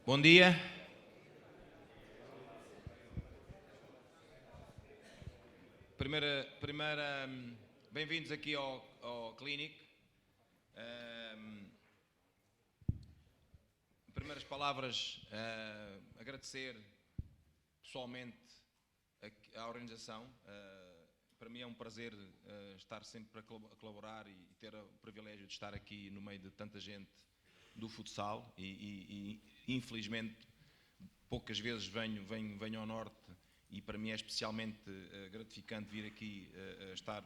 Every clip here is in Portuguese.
Bom dia. Bem-vindos aqui ao Clínico. Primeiras palavras, agradecer pessoalmente à organização. Para mim é um prazer estar sempre a colaborar e ter o privilégio de estar aqui no meio de tanta gente do futsal e infelizmente poucas vezes venho ao Norte e para mim é especialmente gratificante vir aqui estar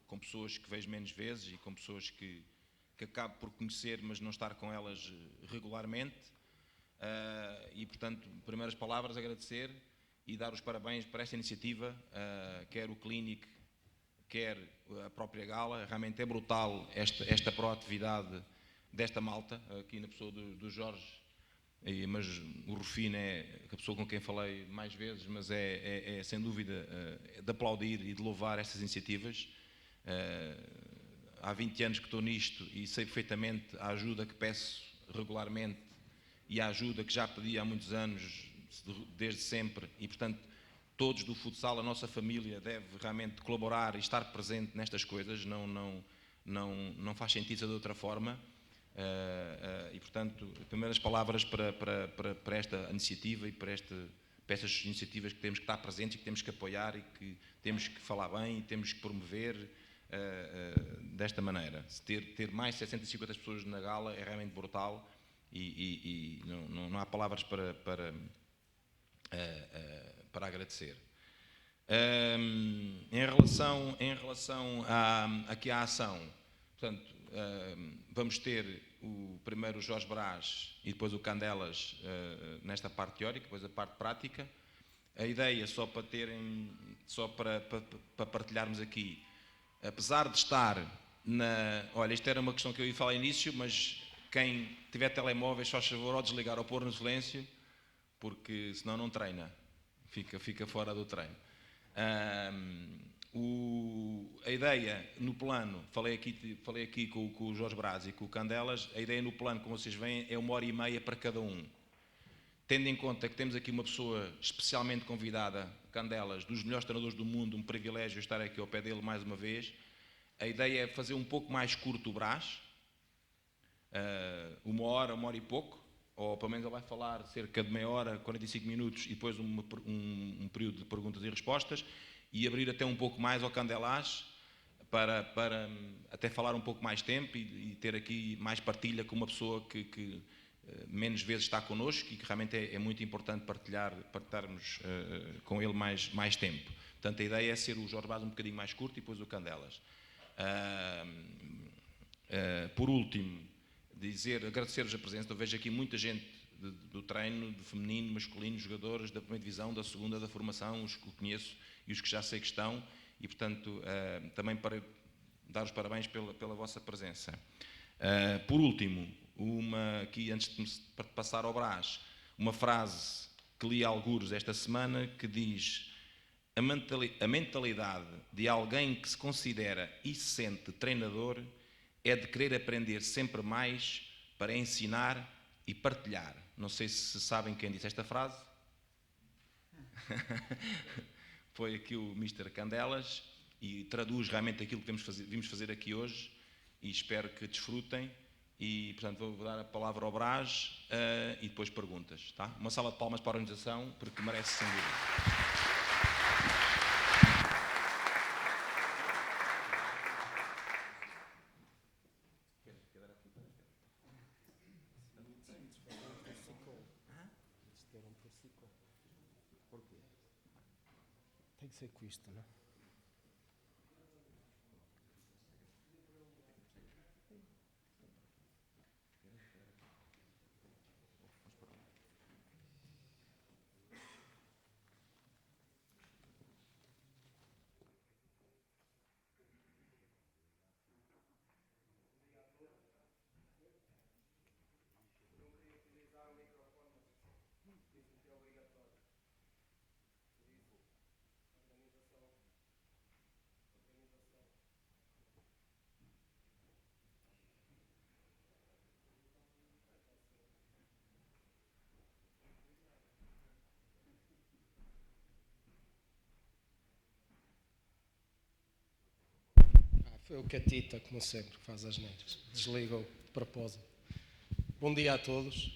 com pessoas que vejo menos vezes e com pessoas que acabo por conhecer, mas não estar com elas regularmente. E, portanto, primeiras palavras, agradecer e dar os parabéns para esta iniciativa, quer o Clínico, quer a própria Gala. Realmente é brutal esta proatividade desta malta, aqui na pessoa do Jorge, mas o Rufino é a pessoa com quem falei mais vezes, mas é sem dúvida de aplaudir e de louvar estas iniciativas. Há 20 anos que estou nisto e sei perfeitamente a ajuda que peço regularmente e a ajuda que já pedi há muitos anos, desde sempre, e portanto todos do futsal, a nossa família deve realmente colaborar e estar presente nestas coisas, não faz sentido ser de outra forma. E portanto, primeiras palavras para esta iniciativa e para estas iniciativas que temos que estar presentes e que temos que apoiar e que temos que falar bem e temos que promover desta maneira. Ter mais de 750 pessoas na Gala é realmente brutal e não há palavras para agradecer. Em relação aqui à ação, portanto, vamos ter primeiro o Jorge Brás e depois o Candelas nesta parte teórica, depois a parte prática. A ideia, só para partilharmos aqui, apesar de estar olha, isto era uma questão que eu ia falar no início, mas quem tiver telemóveis, só favor, ou desligar ou pôr no silêncio, porque senão não treina, fica fora do treino. A ideia no plano, falei aqui com o Jorge Brás e com o Candelas, a ideia no plano, como vocês veem, é 1h30 para cada um. Tendo em conta que temos aqui uma pessoa especialmente convidada, Candelas, dos melhores treinadores do mundo, um privilégio estar aqui ao pé dele mais uma vez, a ideia é fazer um pouco mais curto o Brás, 1h e pouco, ou pelo menos ele vai falar cerca de meia hora, 45 minutos, e depois um período de perguntas e respostas, e abrir até um pouco mais ao Candelas, para até falar um pouco mais tempo e ter aqui mais partilha com uma pessoa que menos vezes está connosco e que realmente é muito importante partilharmos com ele mais tempo. Portanto, a ideia é ser o Jorge Brás um bocadinho mais curto e depois o Candelas. Por último, agradecer-vos a presença. Eu vejo aqui muita gente do treino, do feminino, masculino, jogadores da primeira divisão, da segunda, da formação, os que conheço e os que já sei que estão, e portanto também para dar os parabéns pela vossa presença. Por último, aqui antes de passar ao Brás, uma frase que li algures esta semana que diz: a mentalidade de alguém que se considera e se sente treinador é de querer aprender sempre mais para ensinar e partilhar. Não sei se sabem quem disse esta frase. Foi aqui o Mr. Candelas e traduz realmente aquilo que vimos fazer aqui hoje e espero que desfrutem. E, portanto, vou dar a palavra ao Brás e depois perguntas. Tá? Uma salva de palmas para a organização, porque merece sem dúvida. Tem que ser com isto, não é? Foi o Catita, como sempre, que faz as neiras. Desligou de propósito. Bom dia a todos.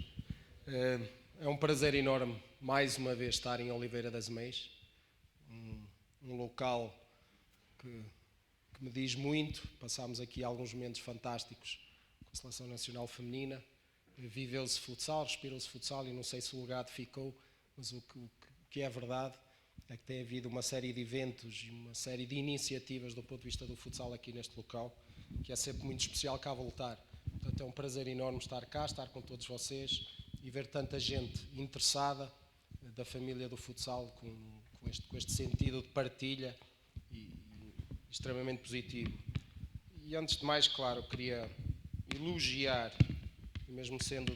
É um prazer enorme, mais uma vez, estar em Oliveira das Meias, um local que me diz muito. Passámos aqui alguns momentos fantásticos com a Seleção Nacional Feminina. Viveu-se futsal, respirou-se futsal e não sei se o legado ficou, mas o que é verdade é que tem havido uma série de eventos e uma série de iniciativas do ponto de vista do futsal aqui neste local, que é sempre muito especial cá voltar. Portanto, é um prazer enorme estar cá, estar com todos vocês e ver tanta gente interessada da família do futsal com este sentido de partilha e extremamente positivo. E antes de mais, claro, queria elogiar, mesmo sendo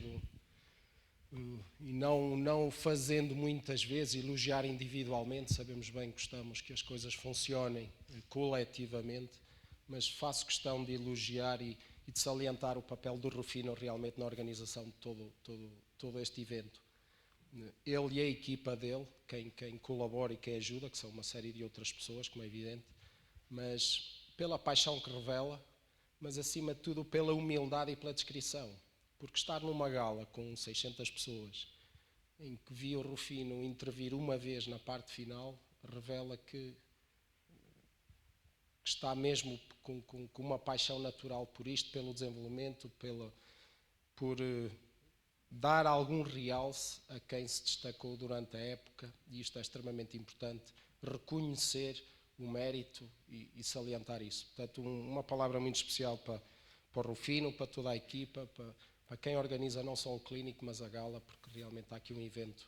e não o fazendo muitas vezes, elogiar individualmente. Sabemos bem que gostamos que as coisas funcionem coletivamente, mas faço questão de elogiar e de salientar o papel do Rufino realmente na organização de todo este evento. Ele e a equipa dele, quem colabora e quem ajuda, que são uma série de outras pessoas, como é evidente, mas pela paixão que revela, mas acima de tudo pela humildade e pela descrição. Porque estar numa gala com 600 pessoas, em que vi o Rufino intervir uma vez na parte final, revela que está mesmo com uma paixão natural por isto, pelo desenvolvimento, por dar algum realce a quem se destacou durante a época, e isto é extremamente importante, reconhecer o mérito e salientar isso. Portanto, uma palavra muito especial para o Rufino, para toda a equipa, para quem organiza não só o clínico, mas a gala, porque realmente há aqui um evento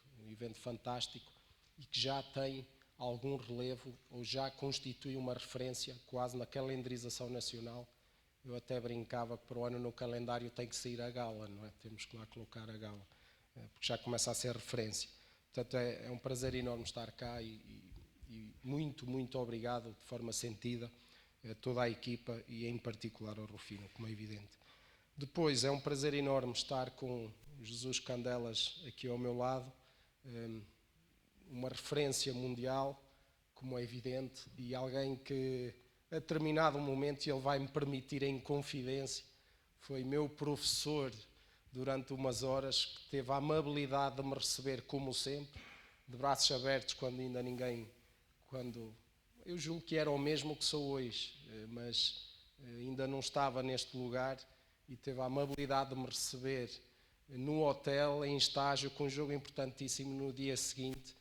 fantástico e que já tem algum relevo ou já constitui uma referência quase na calendarização nacional. Eu até brincava que para o ano no calendário tem que sair a gala, não é? Temos que lá colocar a gala, porque já começa a ser referência. Portanto, é um prazer enorme estar cá e muito, muito obrigado de forma sentida a toda a equipa e em particular ao Rufino, como é evidente. Depois, é um prazer enorme estar com o Jesus Candelas aqui ao meu lado, uma referência mundial, como é evidente, e alguém que, a determinado momento, ele vai me permitir em confidência, foi meu professor durante umas horas, que teve a amabilidade de me receber como sempre, de braços abertos, quando eu julgo que era o mesmo que sou hoje, mas ainda não estava neste lugar, e teve a amabilidade de me receber no hotel, em estágio, com um jogo importantíssimo no dia seguinte,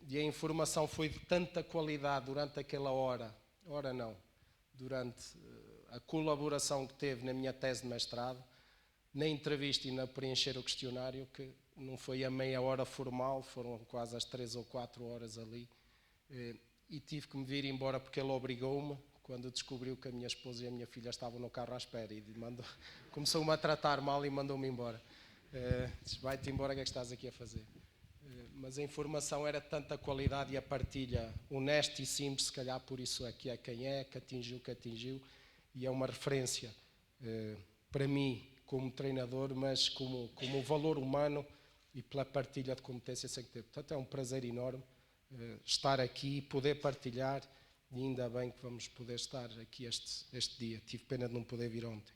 e a informação foi de tanta qualidade durante aquela durante a colaboração que teve na minha tese de mestrado, na entrevista e na preencher o questionário, que não foi a meia hora formal, foram quase as 3 ou 4 horas ali, e tive que me vir embora porque ele obrigou-me, quando descobriu que a minha esposa e a minha filha estavam no carro à espera, e começou-me a tratar mal e mandou-me embora. Disse: vai-te embora, o que é que estás aqui a fazer? Mas a informação era de tanta qualidade e a partilha honesta e simples, se calhar por isso é, que atingiu, e é uma referência para mim como treinador, mas como valor humano e pela partilha de competência sem que teve. Portanto, é um prazer enorme estar aqui, poder partilhar, e ainda bem que vamos poder estar aqui este dia. Tive pena de não poder vir ontem.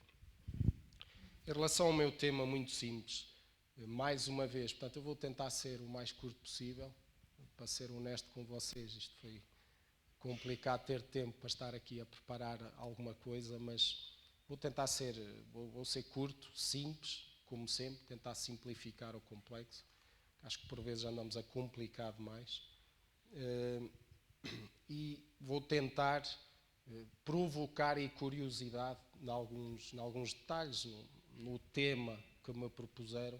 Em relação ao meu tema, muito simples, mais uma vez, portanto, eu vou tentar ser o mais curto possível, para ser honesto com vocês. Isto foi complicado ter tempo para estar aqui a preparar alguma coisa, mas vou tentar vou ser curto, simples, como sempre, tentar simplificar o complexo. Acho que por vezes andamos a complicar demais. E vou tentar provocar curiosidade em alguns detalhes no tema que me propuseram,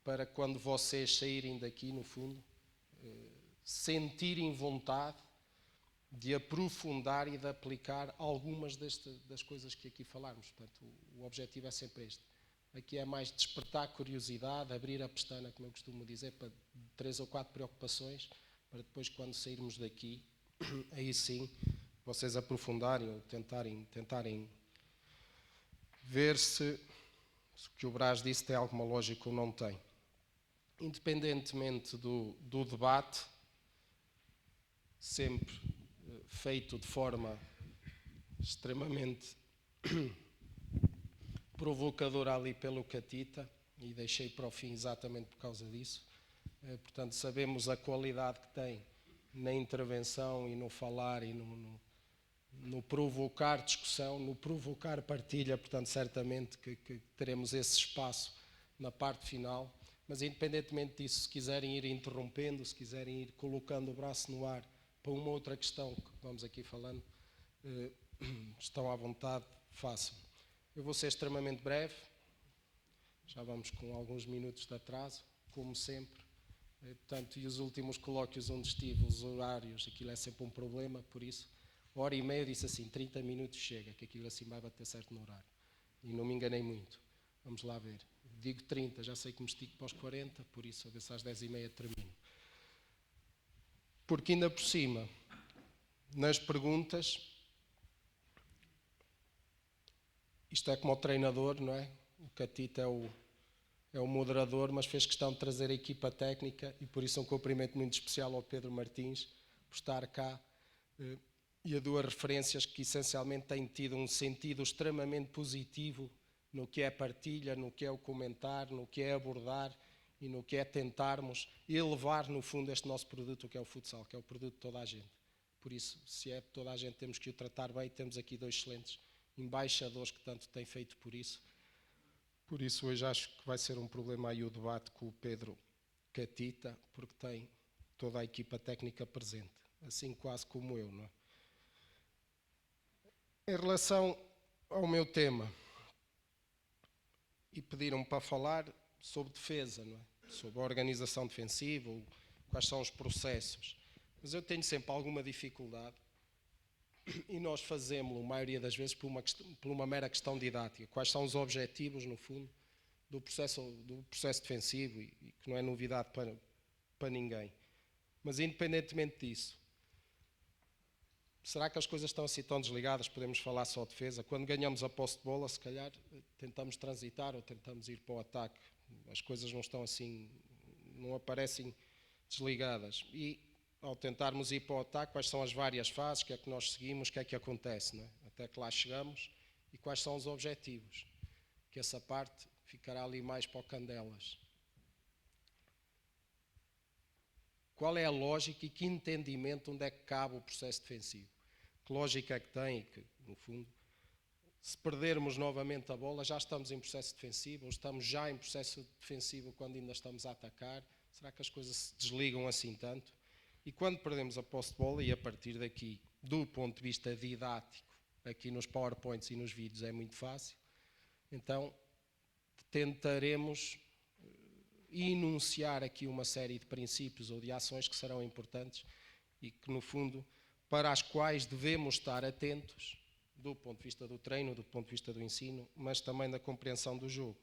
para quando vocês saírem daqui, no fundo, sentirem vontade de aprofundar e de aplicar algumas das coisas que aqui falarmos. Portanto, o objetivo é sempre este. Aqui é mais despertar curiosidade, abrir a pestana, como eu costumo dizer, para 3 ou 4 preocupações, para depois, quando sairmos daqui, aí sim, vocês aprofundarem ou tentarem ver se o que o Brás disse tem alguma lógica ou não tem. Independentemente do debate, sempre feito de forma extremamente provocadora ali pelo Catita, e deixei para o fim exatamente por causa disso. Portanto, sabemos a qualidade que tem na intervenção e no falar e no provocar discussão, no provocar partilha. Portanto, certamente que teremos esse espaço na parte final. Mas, independentemente disso, se quiserem ir interrompendo, se quiserem ir colocando o braço no ar para uma outra questão que vamos aqui falando, estão à vontade, façam. Eu vou ser extremamente breve, já vamos com alguns minutos de atraso, como sempre. Portanto, e os últimos colóquios onde estive, os horários, aquilo é sempre um problema, por isso, 1h30 eu disse assim, 30 minutos chega, que aquilo assim vai bater certo no horário. E não me enganei muito. Vamos lá ver. Digo 30, já sei que me estico para os 40, por isso, a ver se às 10h30 termino. Porque ainda por cima, nas perguntas, isto é como o treinador, não é? O Catita é o moderador, mas fez questão de trazer a equipa técnica, e por isso um cumprimento muito especial ao Pedro Martins por estar cá, e a duas referências que essencialmente têm tido um sentido extremamente positivo no que é partilha, no que é o comentar, no que é abordar e no que é tentarmos elevar no fundo este nosso produto, que é o futsal, que é o produto de toda a gente. Por isso, se é de toda a gente, temos que o tratar bem. Temos aqui dois excelentes embaixadores que tanto têm feito por isso. Por isso, hoje acho que vai ser um problema aí o debate com o Pedro Catita, porque tem toda a equipa técnica presente, assim quase como eu, não é? Em relação ao meu tema, e pediram-me para falar sobre defesa, não é? Sobre a organização defensiva, quais são os processos. Mas eu tenho sempre alguma dificuldade, e nós fazemos-lo, a maioria das vezes, por uma mera questão didática. Quais são os objetivos, no fundo, do processo defensivo, e que não é novidade para ninguém. Mas, independentemente disso, será que as coisas estão assim tão desligadas? Podemos falar só de defesa. Quando ganhamos a posse de bola, se calhar tentamos transitar ou tentamos ir para o ataque. As coisas não estão assim, não aparecem desligadas. E ao tentarmos ir para o ataque, quais são as várias fases, o que é que nós seguimos, o que é que acontece, não é? Até que lá chegamos, e quais são os objetivos. Que essa parte ficará ali mais para o Candelas. Qual é a lógica e que entendimento onde é que cabe o processo defensivo? Que lógica é que tem? Que, no fundo, se perdermos novamente a bola, já estamos em processo defensivo, ou estamos já em processo defensivo quando ainda estamos a atacar? Será que as coisas se desligam assim tanto? E quando perdemos a posse de bola, e a partir daqui, do ponto de vista didático, aqui nos PowerPoints e nos vídeos é muito fácil, então tentaremos enunciar aqui uma série de princípios ou de ações que serão importantes e que, no fundo, para as quais devemos estar atentos do ponto de vista do treino, do ponto de vista do ensino, mas também da compreensão do jogo.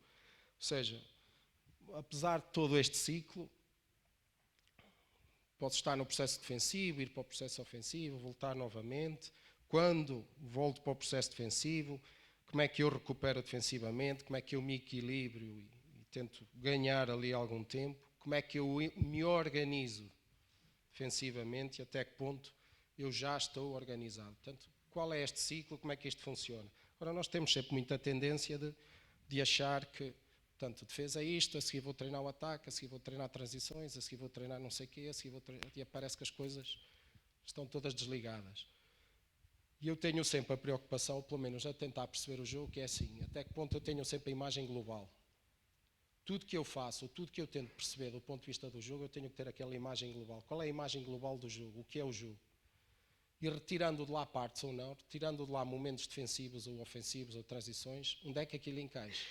Ou seja, apesar de todo este ciclo, posso estar no processo defensivo, ir para o processo ofensivo, voltar novamente. Quando volto para o processo defensivo, como é que eu recupero defensivamente, como é que eu me equilibro e tento ganhar ali algum tempo, como é que eu me organizo defensivamente e até que ponto eu já estou organizado. Portanto, qual é este ciclo, como é que isto funciona? Agora, nós temos sempre muita tendência de achar que, portanto, defesa é isto, a seguir vou treinar o ataque, a seguir vou treinar transições, a seguir vou treinar não sei o quê, a seguir vou treinar... E parece que as coisas estão todas desligadas. E eu tenho sempre a preocupação, pelo menos a tentar perceber o jogo, que é assim, até que ponto eu tenho sempre a imagem global. Tudo que eu faço, tudo que eu tento perceber do ponto de vista do jogo, eu tenho que ter aquela imagem global. Qual é a imagem global do jogo? O que é o jogo? E retirando de lá partes ou não, retirando de lá momentos defensivos ou ofensivos ou transições, onde é que aquilo encaixa?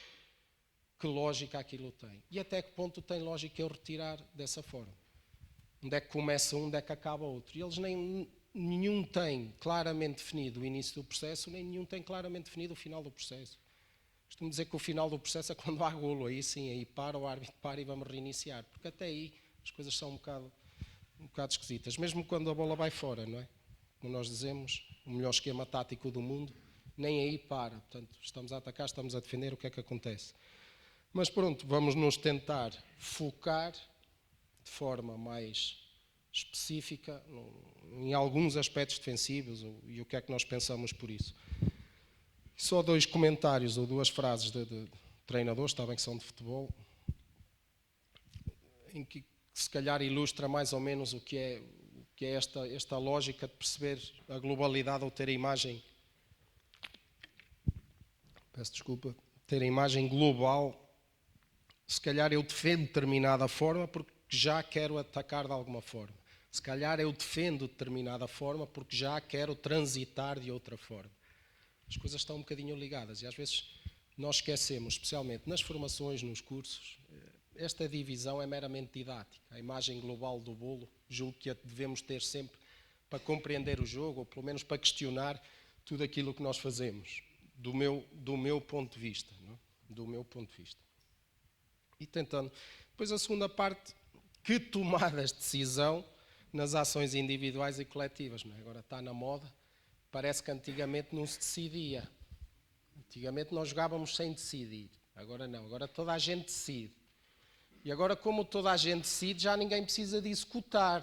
Que lógica aquilo tem? E até que ponto tem lógica eu retirar dessa forma? Onde é que começa um, onde é que acaba outro? E eles nenhum tem claramente definido o início do processo, nem nenhum tem claramente definido o final do processo. Costumo dizer que o final do processo é quando há golo, aí sim, aí para, o árbitro para e vamos reiniciar, porque até aí as coisas são um bocado esquisitas, mesmo quando a bola vai fora, não é? Como nós dizemos, o melhor esquema tático do mundo, nem aí para, portanto, estamos a atacar, estamos a defender, o que é que acontece? Mas pronto, vamos nos tentar focar de forma mais específica em alguns aspectos defensivos e o que é que nós pensamos por isso. Só 2 comentários ou 2 frases de treinadores, está bem que são de futebol, em que se calhar ilustra mais ou menos o que é esta lógica de perceber a globalidade ou ter a imagem, ter a imagem global. Se calhar eu defendo de determinada forma porque já quero atacar de alguma forma. Se calhar eu defendo de determinada forma porque já quero transitar de outra forma. As coisas estão um bocadinho ligadas e às vezes nós esquecemos, especialmente nas formações, nos cursos, esta divisão é meramente didática. A imagem global do bolo, julgo que a devemos ter sempre para compreender o jogo, ou pelo menos para questionar tudo aquilo que nós fazemos, do meu ponto de vista. Não é? Do meu ponto de vista. E tentando. Depois a segunda parte, que tomadas de decisão nas ações individuais e coletivas. Não é? Agora está na moda, parece que antigamente não se decidia. Antigamente nós jogávamos sem decidir, agora não, agora toda a gente decide. E agora, como toda a gente decide, já ninguém precisa de executar.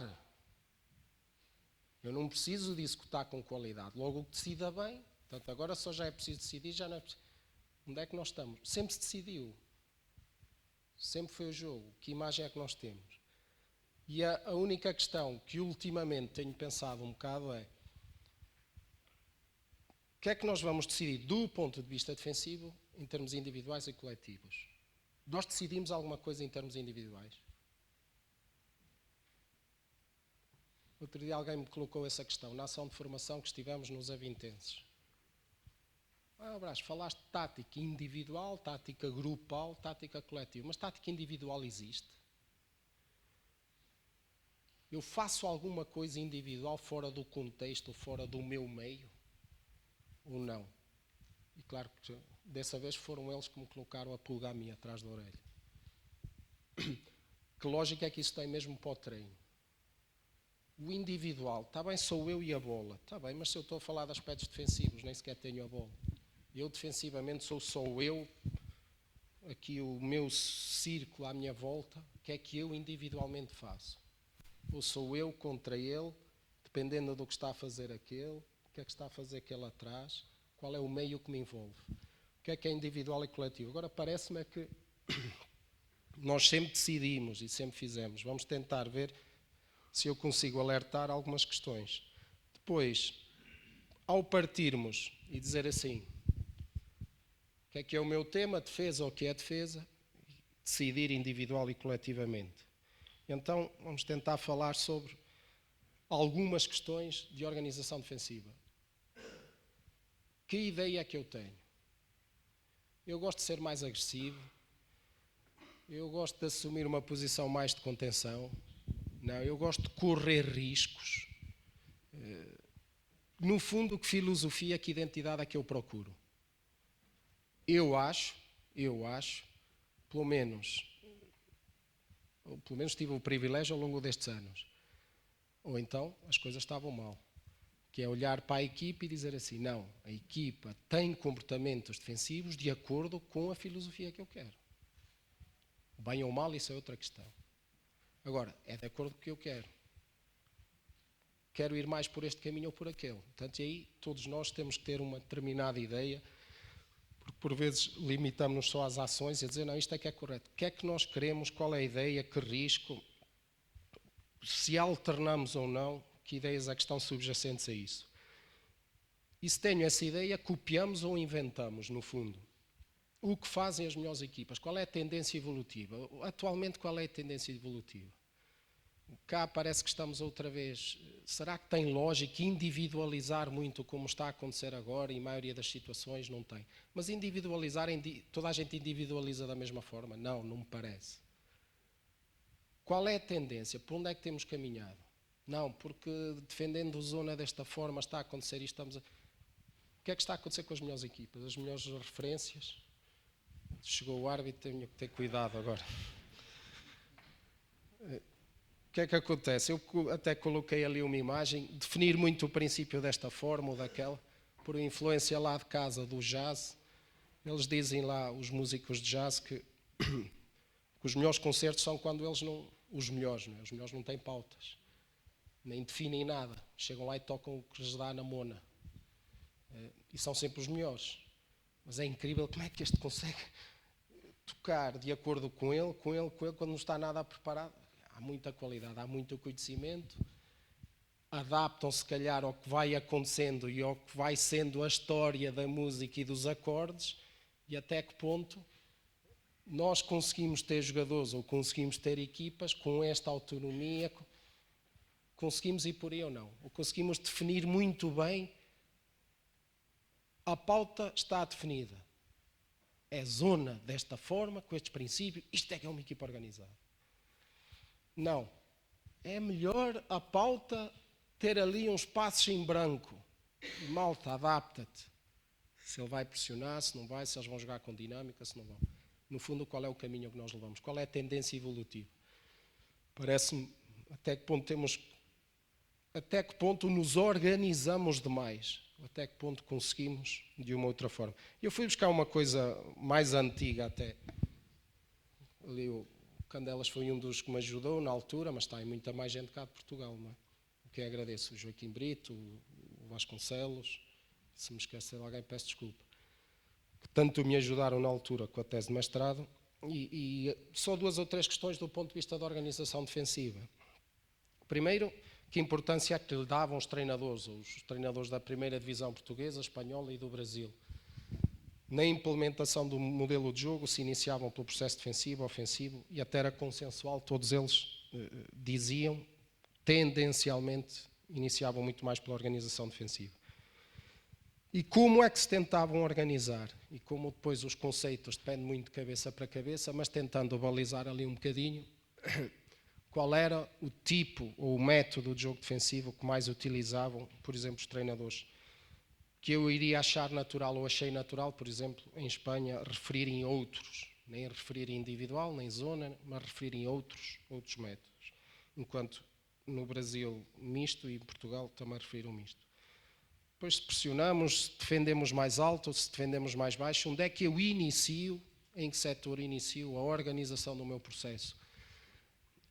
Eu não preciso de executar com qualidade. Logo o que decida bem, portanto, agora só já é preciso decidir, já não é preciso. Onde é que nós estamos? Sempre se decidiu. Sempre foi o jogo. Que imagem é que nós temos? E a única questão que ultimamente tenho pensado um bocado é o que é que nós vamos decidir do ponto de vista defensivo em termos individuais e coletivos? Nós decidimos alguma coisa em termos individuais? Outro dia alguém me colocou essa questão, na ação de formação que estivemos nos Avintenses. Brás, falaste de tática individual, tática grupal, tática coletiva, mas tática individual existe? Eu faço alguma coisa individual fora do contexto, fora do meu meio? Ou não? E claro que dessa vez foram eles que me colocaram a pulga a mim atrás da orelha. Que lógica é que isso tem mesmo para o treino? O individual, está bem, sou eu e a bola. Está bem, mas se eu estou a falar de aspectos defensivos, nem sequer tenho a bola. Eu defensivamente sou só eu, aqui o meu círculo à minha volta, o que é que eu individualmente faço? Ou sou eu contra ele, dependendo do que está a fazer aquele, o que é que está a fazer aquele atrás, qual é o meio que me envolve? O que é individual e coletivo? Agora parece-me que nós sempre decidimos e sempre fizemos. Vamos tentar ver se eu consigo alertar algumas questões. Depois, ao partirmos e dizer assim, o que é o meu tema, defesa ou o que é defesa, decidir individual e coletivamente. Então, vamos tentar falar sobre algumas questões de organização defensiva. Que ideia é que eu tenho? Eu gosto de ser mais agressivo, eu gosto de assumir uma posição mais de contenção, não, eu gosto de correr riscos. No fundo, que filosofia, que identidade é que eu procuro? Eu acho, pelo menos tive o privilégio ao longo destes anos, ou então as coisas estavam mal, que é olhar para a equipa e dizer assim, não, a equipa tem comportamentos defensivos de acordo com a filosofia que eu quero. Bem ou mal, isso é outra questão. Agora, é de acordo com o que eu quero. Quero ir mais por este caminho ou por aquele. Portanto, e aí todos nós temos que ter uma determinada ideia, porque por vezes limitamos-nos só às ações e a dizer, não, isto é que é correto. O que é que nós queremos, qual é a ideia, que risco, se alternamos ou não, que ideias é que estão subjacentes a isso. E se tenho essa ideia, copiamos ou inventamos, no fundo. O que fazem as melhores equipas? Qual é a tendência evolutiva? Atualmente, qual é a tendência evolutiva? Cá parece que estamos outra vez. Será que tem lógica individualizar muito como está a acontecer agora? E a maioria das situações não tem. Mas individualizar, toda a gente individualiza da mesma forma? Não, não me parece. Qual é a tendência? Por onde é que temos caminhado? Não, porque defendendo a zona desta forma está a acontecer e estamos a... O que é que está a acontecer com as melhores equipas? As melhores referências? Chegou o árbitro, tenho que ter cuidado agora. O que é que acontece? Eu até coloquei ali uma imagem, definir muito o princípio desta forma ou daquela, por influência lá de casa do jazz. Eles dizem lá, os músicos de jazz, que os melhores concertos são quando eles não... Os melhores não têm pautas. nem definem nada. Chegam lá e tocam o que lhes dá na mona. E são sempre os melhores. Mas é incrível como é que este consegue tocar de acordo com ele, quando não está nada preparado. Há muita qualidade, há muito conhecimento. Adaptam-se, se calhar, ao que vai acontecendo e ao que vai sendo a história da música e dos acordes, e até que ponto nós conseguimos ter jogadores ou conseguimos ter equipas com esta autonomia, conseguimos ir por aí ou não, ou conseguimos definir muito bem. A pauta está definida, é zona desta forma, com estes princípios, isto é que é uma equipa organizada. Não, é melhor a pauta ter ali uns passos em branco. Malta, adapta-te. Se ele vai pressionar, se não vai, se eles vão jogar com dinâmica, se não vão. No fundo, qual é o caminho que nós levamos? Qual é a tendência evolutiva? Parece-me até que ponto nos organizamos demais, até que ponto conseguimos de uma outra forma. Eu fui buscar uma coisa mais antiga até. Ali o Candelas foi um dos que me ajudou na altura, mas está aí muita mais gente cá de Portugal, não é? O que agradeço, o Joaquim Brito, o Vasconcelos, se me esquecer de alguém peço desculpa, que tanto me ajudaram na altura com a tese de mestrado, e só 2 ou 3 questões do ponto de vista da organização defensiva. Primeiro, que importância é que lhe davam os treinadores da primeira divisão portuguesa, espanhola e do Brasil. Na implementação do modelo de jogo se iniciavam pelo processo defensivo, ofensivo, e até era consensual, todos eles diziam, tendencialmente, iniciavam muito mais pela organização defensiva. E como é que se tentavam organizar? E como depois os conceitos dependem muito de cabeça para cabeça, mas tentando balizar ali um bocadinho, qual era o tipo ou o método de jogo defensivo que mais utilizavam, por exemplo, os treinadores? Que eu iria achar natural ou achei natural, por exemplo, em Espanha, referirem outros. Nem referir individual, nem zona, mas referirem outros métodos. Enquanto no Brasil misto e em Portugal também referiram misto. Depois se pressionamos, se defendemos mais alto ou se defendemos mais baixo, onde é que eu inicio, em que setor inicio a organização do meu processo?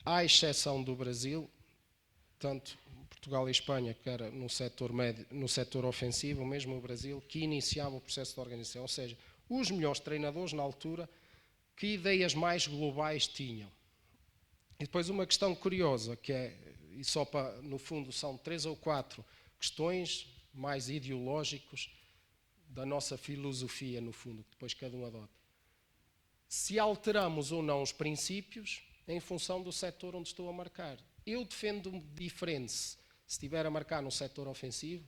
À exceção do Brasil, tanto Portugal e Espanha, que era no setor médio, no setor ofensivo, mesmo o Brasil, que iniciava o processo de organização. Ou seja, os melhores treinadores na altura, que ideias mais globais tinham? E depois uma questão curiosa, que é, e só para, no fundo, são 3 ou 4 questões mais ideológicos da nossa filosofia, no fundo, que depois cada um adota. Se alteramos ou não os princípios em função do setor onde estou a marcar. Eu defendo-me diferente se estiver a marcar no setor ofensivo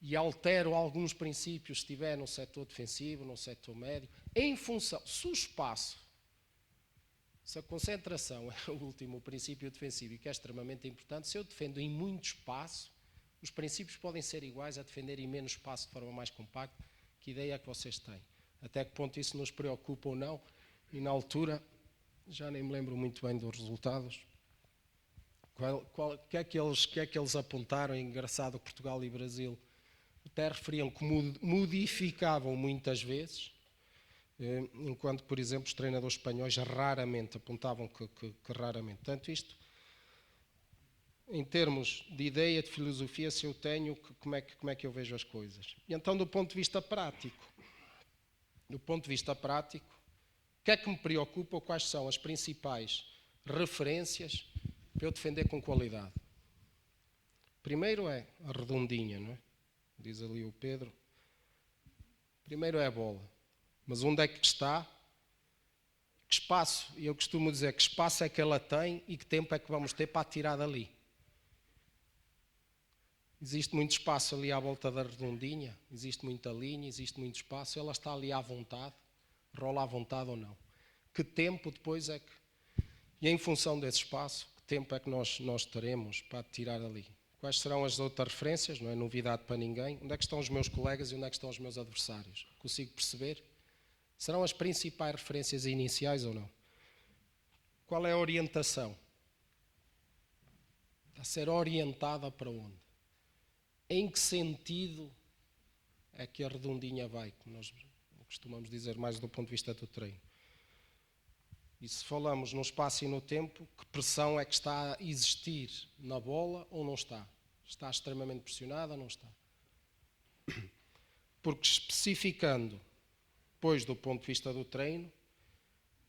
e altero alguns princípios se estiver no setor defensivo, no setor médio, em função, se o espaço, se a concentração é o último princípio defensivo e que é extremamente importante, se eu defendo em muito espaço, os princípios podem ser iguais a defender em menos espaço de forma mais compacta. Que ideia é que vocês têm? Até que ponto isso nos preocupa ou não? E na altura, já nem me lembro muito bem dos resultados. O que é que eles apontaram? Engraçado, Portugal e Brasil até referiam que modificavam muitas vezes, enquanto, por exemplo, os treinadores espanhóis raramente apontavam que raramente. Portanto, isto, em termos de ideia, de filosofia, se eu tenho, como é que eu vejo as coisas. E então, do ponto de vista prático, o que é que me preocupa ou quais são as principais referências para eu defender com qualidade? Primeiro é a redondinha, não é? Diz ali o Pedro. Primeiro é a bola. Mas onde é que está? Que espaço? E eu costumo dizer que espaço é que ela tem e que tempo é que vamos ter para tirar dali. Existe muito espaço ali à volta da redondinha, existe muita linha, existe muito espaço, ela está ali à vontade, rola à vontade ou não. Que tempo depois é que, e em função desse espaço, que tempo é que nós teremos para tirar ali? Quais serão as outras referências? Não é novidade para ninguém. Onde é que estão os meus colegas e onde é que estão os meus adversários? Consigo perceber? Serão as principais referências iniciais ou não? Qual é a orientação? Está a ser orientada para onde? Em que sentido é que a redondinha vai, como nós costumamos dizer mais do ponto de vista do treino? E se falamos no espaço e no tempo, que pressão é que está a existir na bola ou não está? Está extremamente pressionada ou não está? Porque especificando, depois do ponto de vista do treino,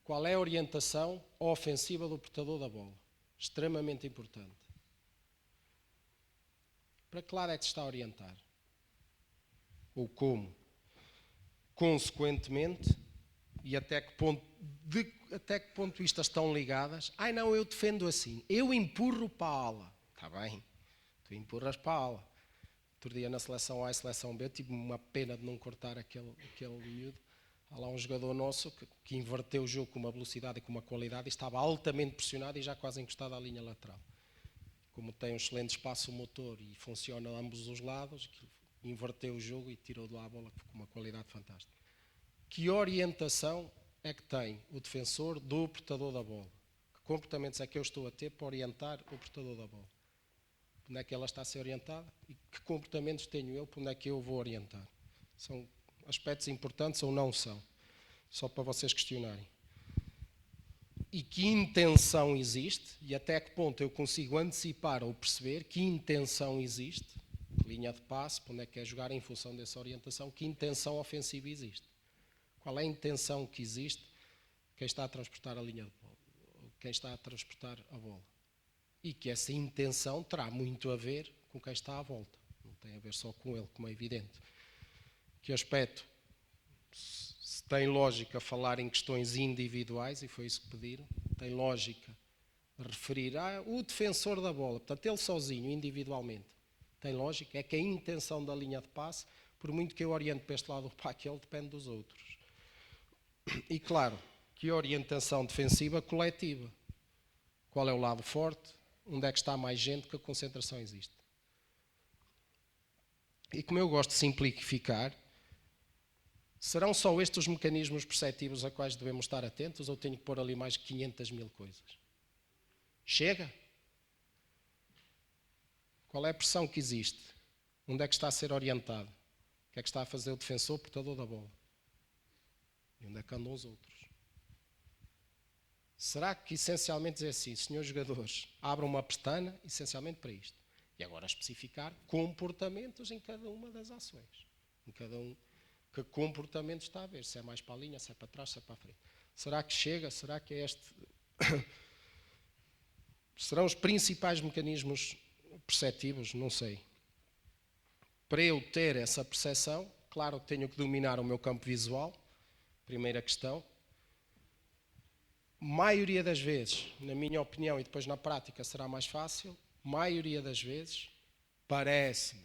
qual é a orientação ofensiva do portador da bola? Extremamente importante. Para que lado é que se está a orientar? Ou como? Consequentemente, e até que ponto de vista estão ligadas? Ai não, eu defendo assim, eu empurro para a ala. Está bem, tu empurras para a ala. Outro dia na seleção A e seleção B, tive uma pena de não cortar aquele miúdo. Há lá um jogador nosso que inverteu o jogo com uma velocidade e com uma qualidade e estava altamente pressionado e já quase encostado à linha lateral. Como tem um excelente espaço motor e funciona a ambos os lados, inverteu o jogo e tirou de lá a bola com uma qualidade fantástica. Que orientação é que tem o defensor do portador da bola? Que comportamentos é que eu estou a ter para orientar o portador da bola? Onde é que ela está a ser orientada? E que comportamentos tenho eu para onde é que eu vou orientar? São aspectos importantes ou não são? Só para vocês questionarem. E que intenção existe? E até que ponto eu consigo antecipar ou perceber que intenção existe? Que linha de passe, para onde é que é jogar em função dessa orientação? Que intenção ofensiva existe? Qual é a intenção que existe quem está a transportar a linha de bola? Quem está a transportar a bola? E que essa intenção terá muito a ver com quem está à volta. Não tem a ver só com ele, como é evidente. Que aspecto? Se tem lógica falar em questões individuais, e foi isso que pediram, tem lógica referir o defensor da bola, portanto ele sozinho, individualmente, tem lógica, é que a intenção da linha de passe, por muito que eu oriente para este lado ou para aquele, depende dos outros. E claro, que orientação defensiva coletiva. Qual é o lado forte? Onde é que está mais gente? Que a concentração existe? E como eu gosto de simplificar, serão só estes os mecanismos perceptivos a quais devemos estar atentos ou tenho que pôr ali mais 500 mil coisas? Chega? Qual é a pressão que existe? Onde é que está a ser orientado? O que é que está a fazer o defensor, portador da bola? E onde é que andam os outros? Será que essencialmente é assim, senhores jogadores, abram uma pestana essencialmente para isto? E agora especificar comportamentos em cada uma das ações. Em cada um. Que comportamento está a ver? Se é mais para a linha, se é para trás, se é para a frente. Será que chega? Será que é este? Serão os principais mecanismos perceptivos? Não sei. Para eu ter essa percepção, claro que tenho que dominar o meu campo visual. Primeira questão. Maioria das vezes, na minha opinião, e depois na prática será mais fácil, maioria das vezes, parece-me,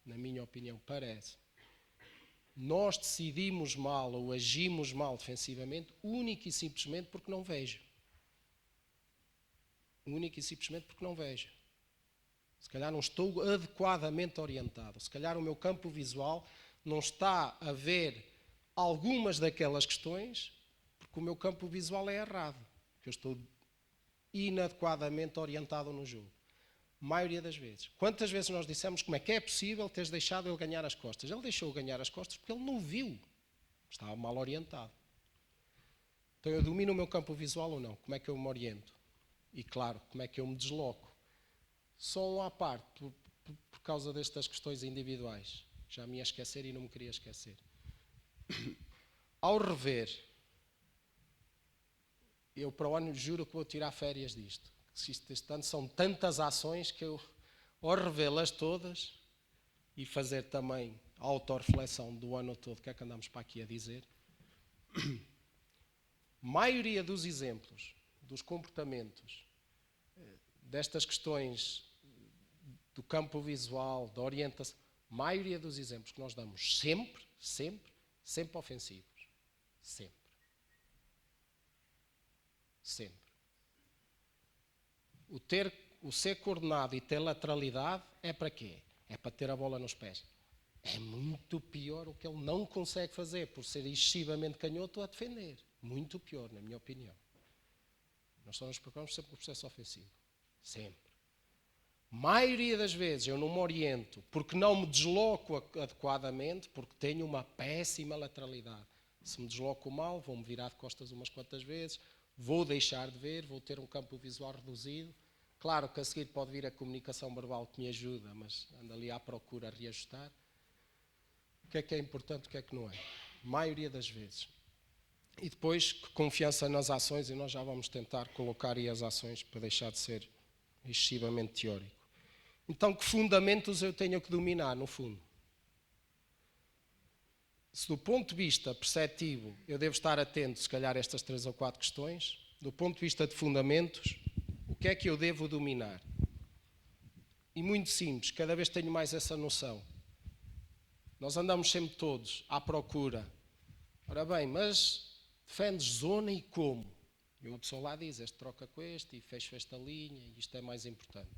na minha opinião, parece, nós decidimos mal ou agimos mal defensivamente, único e simplesmente porque não vejo. Único e simplesmente porque não vejo. Se calhar não estou adequadamente orientado. Se calhar o meu campo visual não está a ver algumas daquelas questões porque o meu campo visual é errado. Que eu estou inadequadamente orientado no jogo. Maioria das vezes. Quantas vezes nós dissemos como é que é possível teres deixado ele ganhar as costas? Ele deixou ganhar as costas porque ele não viu. Estava mal orientado. Então eu domino o meu campo visual ou não? Como é que eu me oriento? E claro, como é que eu me desloco? Só um à parte, por causa destas questões individuais. Já me ia esquecer e não me queria esquecer. Ao rever, eu para o ano juro que vou tirar férias disto. Este ano são tantas ações que eu, ao revê-las todas e fazer também a autorreflexão do ano todo, o que é que andamos para aqui a dizer, maioria dos exemplos, dos comportamentos, destas questões do campo visual, da orientação, maioria dos exemplos que nós damos sempre ofensivos. Sempre. O ser coordenado e ter lateralidade é para quê? É para ter a bola nos pés. É muito pior o que ele não consegue fazer por ser excessivamente canhoto a defender. Muito pior, na minha opinião. Nós só nos preocupamos sempre com o processo ofensivo. Sempre. Maioria das vezes eu não me oriento porque não me desloco adequadamente, porque tenho uma péssima lateralidade. Se me desloco mal, vou-me virar de costas umas quantas vezes, vou deixar de ver, vou ter um campo visual reduzido. Claro que a seguir pode vir a comunicação verbal que me ajuda, mas ando ali à procura a reajustar. O que é importante, o que é que não é? Maioria das vezes. E depois, confiança nas ações, e nós já vamos tentar colocar aí as ações para deixar de ser excessivamente teórico. Então, que fundamentos eu tenho que dominar, no fundo? Se do ponto de vista perceptivo eu devo estar atento, se calhar, a estas 3 ou 4 questões, do ponto de vista de fundamentos, o que é que eu devo dominar? E muito simples, cada vez tenho mais essa noção. Nós andamos sempre todos à procura. Ora bem, mas defendes zona e como? E uma pessoa lá diz, este troca com este e fecho esta linha e isto é mais importante.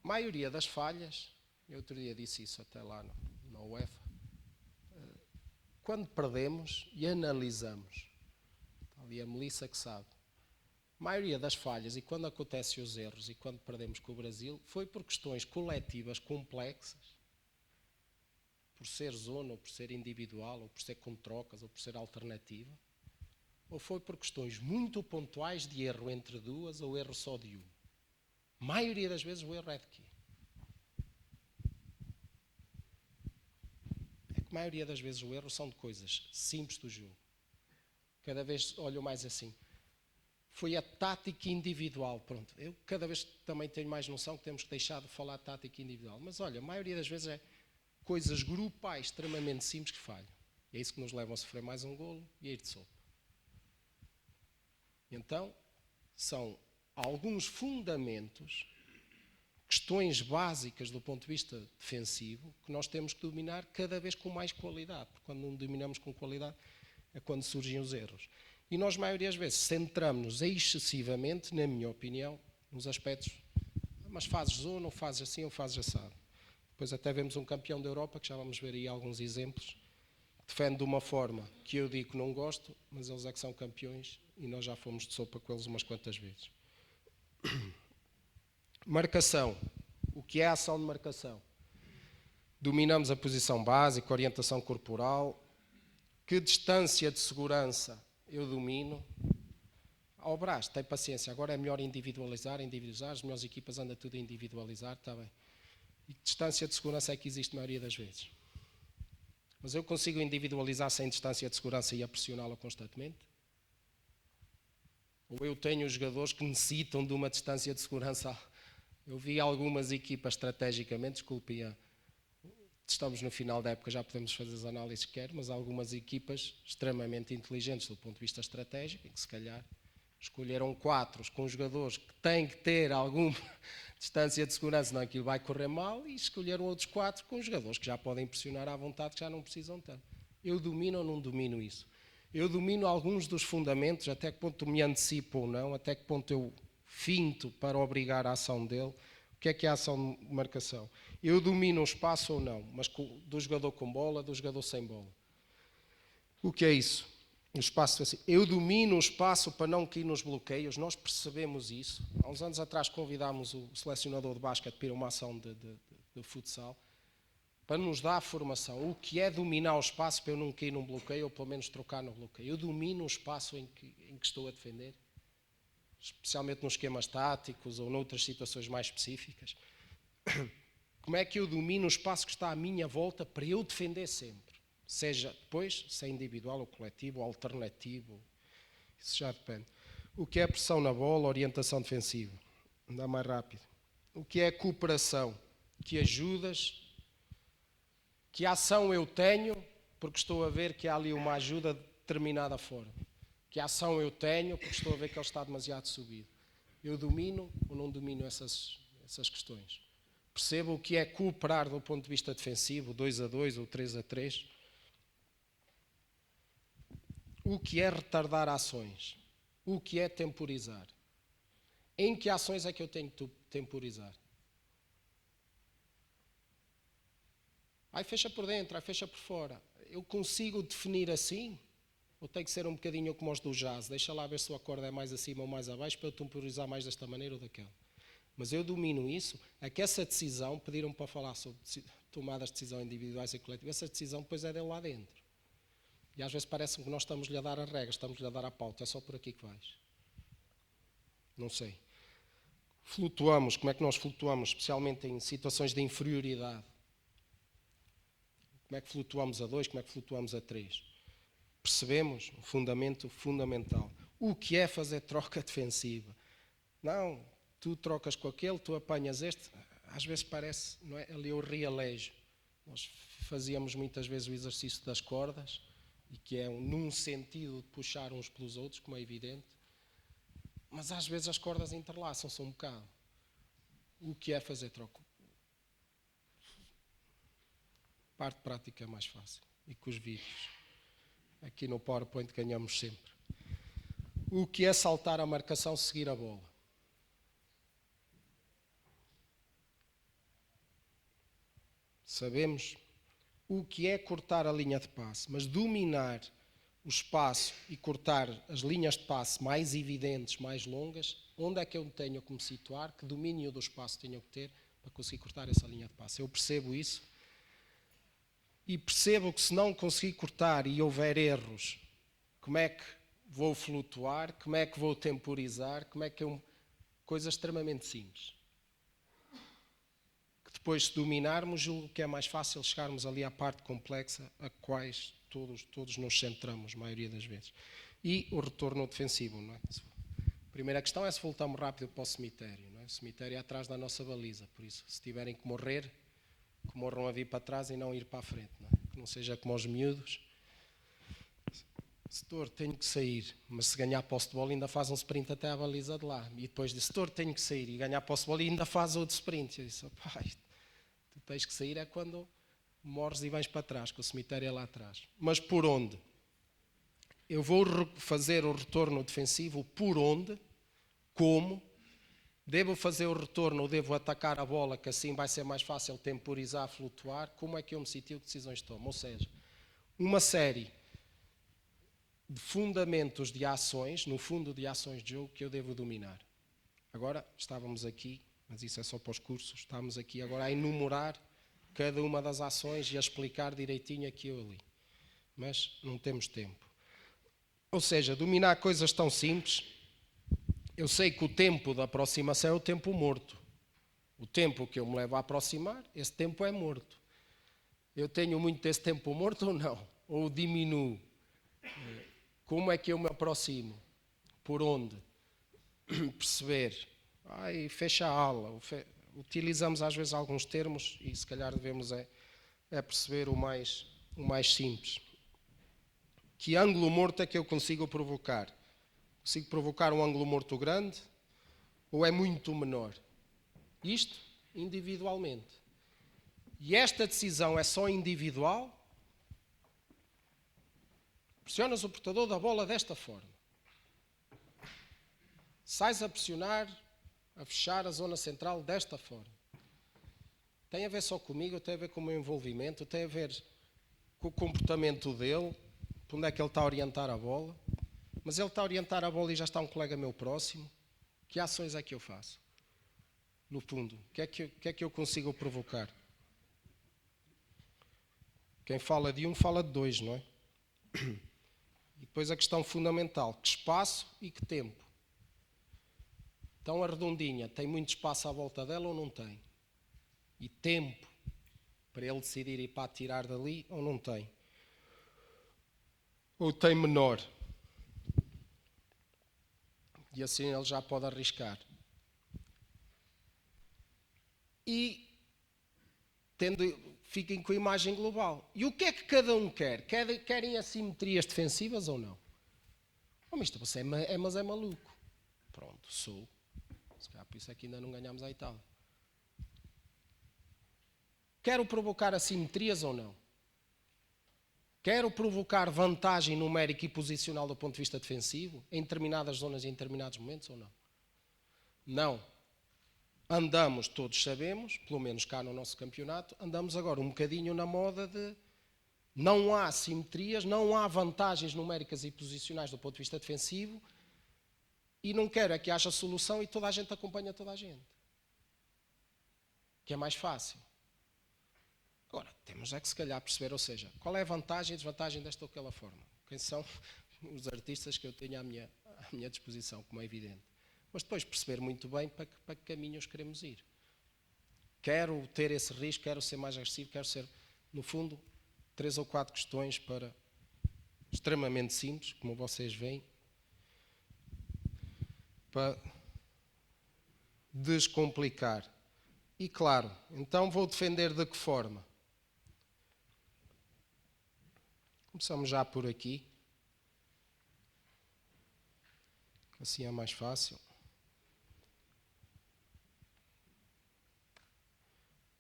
A maioria das falhas, eu outro dia disse isso até lá na UEFA, quando perdemos e analisamos, ali a Melissa que sabe, a maioria das falhas e quando acontecem os erros e quando perdemos com o Brasil, foi por questões coletivas complexas, por ser zona, ou por ser individual, ou por ser com trocas, ou por ser alternativa, ou foi por questões muito pontuais de erro entre duas ou erro só de uma. A maioria das vezes o erro é de quê? É que a maioria das vezes o erro são de coisas simples do jogo. Cada vez olho mais assim. Foi a tática individual. Pronto, eu cada vez também tenho mais noção que temos que deixar de falar de tática individual. Mas olha, a maioria das vezes é coisas grupais extremamente simples que falham. E é isso que nos leva a sofrer mais um golo e a ir de sopa. Então, são alguns fundamentos, questões básicas do ponto de vista defensivo, que nós temos que dominar cada vez com mais qualidade. Porque quando não dominamos com qualidade é quando surgem os erros. E nós, a maioria das vezes, centramos-nos excessivamente, na minha opinião, nos aspectos, mas fazes zona, ou fazes assim, ou fazes assado. Depois até vemos um campeão da Europa, que já vamos ver aí alguns exemplos, que defende de uma forma que eu digo que não gosto, mas eles é que são campeões e nós já fomos de sopa com eles umas quantas vezes. Marcação. O que é a ação de marcação? Dominamos a posição básica, orientação corporal. Que distância de segurança eu domino? Ao Brás, tem paciência, agora é melhor individualizar, as melhores equipas andam tudo a individualizar, está bem. E que distância de segurança é que existe a maioria das vezes? Mas eu consigo individualizar sem distância de segurança e a pressioná-la constantemente? Ou eu tenho os jogadores que necessitam de uma distância de segurança? Eu vi algumas equipas estrategicamente, desculpe, estamos no final da época, já podemos fazer as análises que quer, mas algumas equipas extremamente inteligentes do ponto de vista estratégico, em que se calhar escolheram 4 com jogadores que têm que ter alguma distância de segurança, senão aquilo vai correr mal, e escolheram outros 4 com jogadores que já podem pressionar à vontade, que já não precisam tanto. Eu domino ou não domino isso? Eu domino alguns dos fundamentos, até que ponto me antecipo ou não, até que ponto eu finto para obrigar a ação dele. O que é a ação de marcação? Eu domino o espaço ou não, mas do jogador com bola, do jogador sem bola. O que é isso? O espaço assim. Eu domino o espaço para não cair nos bloqueios, nós percebemos isso. Há uns anos atrás convidámos o selecionador de basquete para ir a uma ação de futsal, para nos dar a formação. O que é dominar o espaço para eu não cair num bloqueio, ou pelo menos trocar no bloqueio? Eu domino o espaço em que estou a defender, especialmente nos esquemas táticos ou noutras situações mais específicas. Como é que eu domino o espaço que está à minha volta para eu defender sempre? Seja depois, se é individual ou coletivo, ou alternativo, isso já depende. O que é pressão na bola, orientação defensiva? Andar mais rápido. O que é cooperação? Que ajudas? Que ação eu tenho, porque estou a ver que há ali uma ajuda de determinada forma. Que ação eu tenho, porque estou a ver que ele está demasiado subido. Eu domino ou não domino essas questões? Percebo o que é cooperar do ponto de vista defensivo, 2-2 ou 3-3. O que é retardar ações? O que é temporizar? Em que ações é que eu tenho que temporizar? Aí fecha por dentro, aí fecha por fora. Eu consigo definir assim? Ou tem que ser um bocadinho como os do jazz? Deixa lá ver se o acorde é mais acima ou mais abaixo para eu temporizar mais desta maneira ou daquela. Mas eu domino isso. É que essa decisão, pediram para falar sobre tomadas de decisão individuais e coletivas, essa decisão depois é dele lá dentro. E às vezes parece-me que nós estamos-lhe a dar a regra, estamos-lhe a dar a pauta, é só por aqui que vais. Não sei. Flutuamos, como é que nós flutuamos, especialmente em situações de inferioridade? Como é que flutuamos a 2, como é que flutuamos a 3? Percebemos um fundamento fundamental. O que é fazer troca defensiva? Não, tu trocas com aquele, tu apanhas este. Às vezes parece, não é? Ali o realejo. Nós fazíamos muitas vezes o exercício das cordas, e que é num sentido de puxar uns pelos outros, como é evidente. Mas às vezes as cordas interlaçam-se um bocado. O que é fazer troca? Parte prática é mais fácil. E com os vídeos. Aqui no PowerPoint ganhamos sempre. O que é saltar a marcação, seguir a bola? Sabemos o que é cortar a linha de passe, mas dominar o espaço e cortar as linhas de passe mais evidentes, mais longas, onde é que eu tenho que me situar, que domínio do espaço tenho que ter para conseguir cortar essa linha de passe? Eu percebo isso e percebo que se não conseguir cortar e houver erros, como é que vou flutuar, como é que vou temporizar, como é que coisas extremamente simples. Que depois, se dominarmos, julgo que é mais fácil chegarmos ali à parte complexa, a quais todos nos centramos, a maioria das vezes. E o retorno defensivo, não é? A primeira questão é se voltamos rápido para o cemitério, não é? O cemitério é atrás da nossa baliza, por isso, se tiverem que morrer, que morram a vir para trás e não ir para a frente, não é? Que não seja como os miúdos. Setor, tenho que sair, mas se ganhar posse de bola ainda faz um sprint até à baliza de lá. E depois disse, setor, tenho que sair, e ganhar posse de bola e ainda faz outro sprint. Eu disse, pai, tu tens que sair é quando morres e vens para trás, que o cemitério é lá atrás. Mas por onde? Eu vou fazer o retorno defensivo por onde? Como? Devo fazer o retorno ou devo atacar a bola, que assim vai ser mais fácil temporizar, flutuar? Como é que eu me sitio, que decisões tomo? Ou seja, uma série de fundamentos de ações, no fundo de ações de jogo, que eu devo dominar. Agora, estávamos aqui, mas isso é só para os cursos, estamos aqui agora a enumerar cada uma das ações e a explicar direitinho aqui ou ali. Mas não temos tempo. Ou seja, dominar coisas tão simples. Eu sei que o tempo da aproximação é o tempo morto. O tempo que eu me levo a aproximar, esse tempo é morto. Eu tenho muito desse tempo morto ou não? Ou diminuo? Como é que eu me aproximo? Por onde? Perceber. Fecha a ala. Utilizamos às vezes alguns termos e se calhar devemos perceber o mais simples. Que ângulo morto é que eu consigo provocar? Consigo provocar um ângulo morto grande ou é muito menor? Isto individualmente. E esta decisão é só individual? Pressionas o portador da bola desta forma. Sais a pressionar, a fechar a zona central desta forma. Tem a ver só comigo, tem a ver com o meu envolvimento, tem a ver com o comportamento dele, para onde é que ele está a orientar a bola. Mas ele está a orientar a bola e já está um colega meu próximo. Que ações é que eu faço? No fundo, o que é que eu consigo provocar? Quem fala de um, fala de dois, não é? E depois a questão fundamental, que espaço e que tempo? Então a redondinha tem muito espaço à volta dela ou não tem? E tempo para ele decidir ir para tirar dali ou não tem? Ou tem menor? E assim ele já pode arriscar. E fiquem com a imagem global. E o que é que cada um quer? Querem assimetrias defensivas ou não? Mas você é maluco. Pronto, sou. Se calhar por isso é que ainda não ganhamos a Itália. Quero provocar assimetrias ou não? Quero provocar vantagem numérica e posicional do ponto de vista defensivo em determinadas zonas e em determinados momentos ou não? Não. Andamos, todos sabemos, pelo menos cá no nosso campeonato, andamos agora um bocadinho na moda de não há simetrias, não há vantagens numéricas e posicionais do ponto de vista defensivo e não quero é que haja solução e toda a gente acompanha toda a gente. Que é mais fácil. Agora, temos é que se calhar perceber, ou seja, qual é a vantagem e desvantagem desta ou aquela forma. Quem são os artistas que eu tenho à minha disposição, como é evidente. Mas depois perceber muito bem para que caminhos queremos ir. Quero ter esse risco, quero ser mais agressivo, quero ser, no fundo, 3 ou 4 questões para extremamente simples, como vocês veem, para descomplicar. E claro, então vou defender de que forma? Começamos já por aqui, que assim é mais fácil.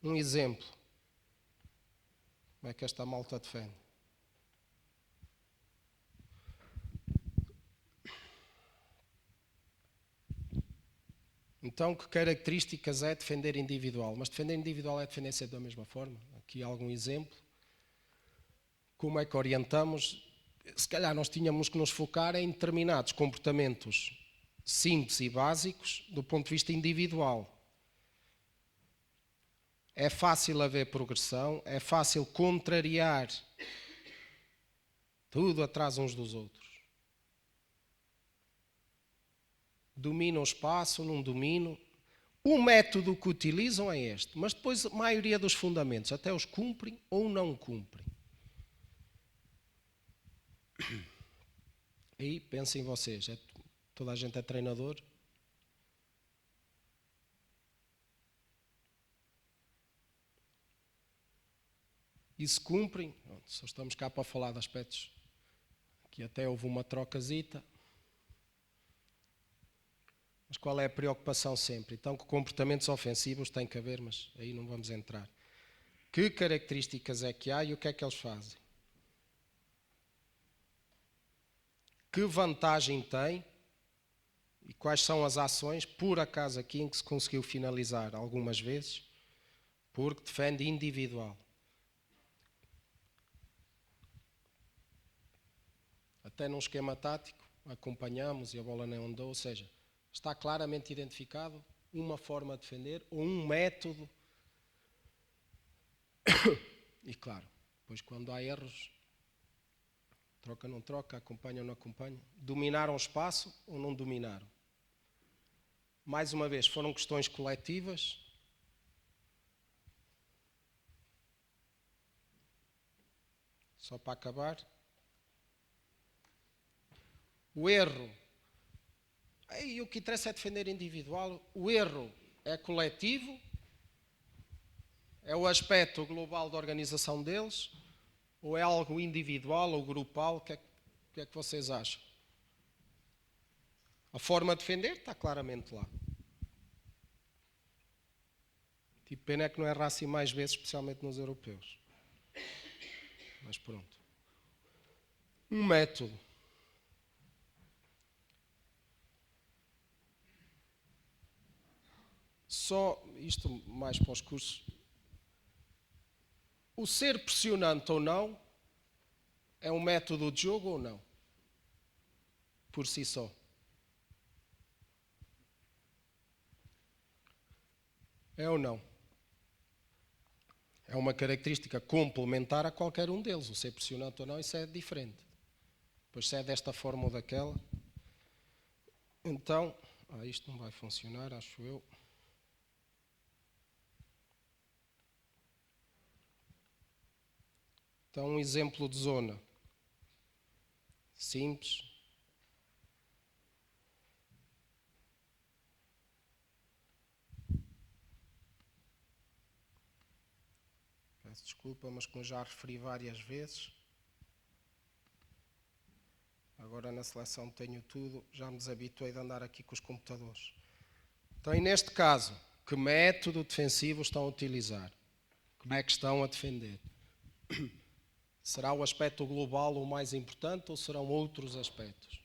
Um exemplo. Como é que esta malta defende? Então, que características é defender individual? Mas defender individual é defender sempre da mesma forma? Aqui algum exemplo. Como é que orientamos? Se calhar nós tínhamos que nos focar em determinados comportamentos simples e básicos do ponto de vista individual. É fácil haver progressão, é fácil contrariar tudo atrás uns dos outros. Domino o espaço, não domino. O método que utilizam é este, mas depois a maioria dos fundamentos até os cumprem ou não cumprem. Aí pensem vocês, toda a gente é treinador. E se cumprem, só estamos cá para falar de aspectos que até houve uma trocazita. Mas qual é a preocupação sempre? Então, que comportamentos ofensivos tem que haver, mas aí não vamos entrar. Que características é que há e o que é que eles fazem? Que vantagem tem e quais são as ações, por acaso aqui em que se conseguiu finalizar algumas vezes, porque defende individual. Até num esquema tático, acompanhamos e a bola não andou, ou seja, está claramente identificado uma forma de defender ou um método. E claro, depois quando há erros, troca, não troca, acompanha ou não acompanha. Dominaram o espaço ou não dominaram? Mais uma vez, foram questões coletivas. Só para acabar. O erro. E o que interessa é defender individual. O erro é coletivo. É o aspecto global da organização deles. Ou é algo individual ou grupal? O que é que vocês acham? A forma de defender está claramente lá. Tipo, pena é que não erra assim mais vezes, especialmente nos europeus. Mas pronto. Um método. Só isto mais para os cursos. O ser pressionante ou não é um método de jogo ou não? Por si só. É ou não? É uma característica complementar a qualquer um deles. O ser pressionante ou não, isso é diferente. Pois se é desta forma ou daquela. Então, isto não vai funcionar, acho eu. Então, um exemplo de zona. Simples. Peço desculpa, mas como já referi várias vezes, agora na seleção tenho tudo, já me desabituei de andar aqui com os computadores. Então, e neste caso, que método defensivo estão a utilizar? Como é que estão a defender? Será o aspecto global o mais importante ou serão outros aspectos?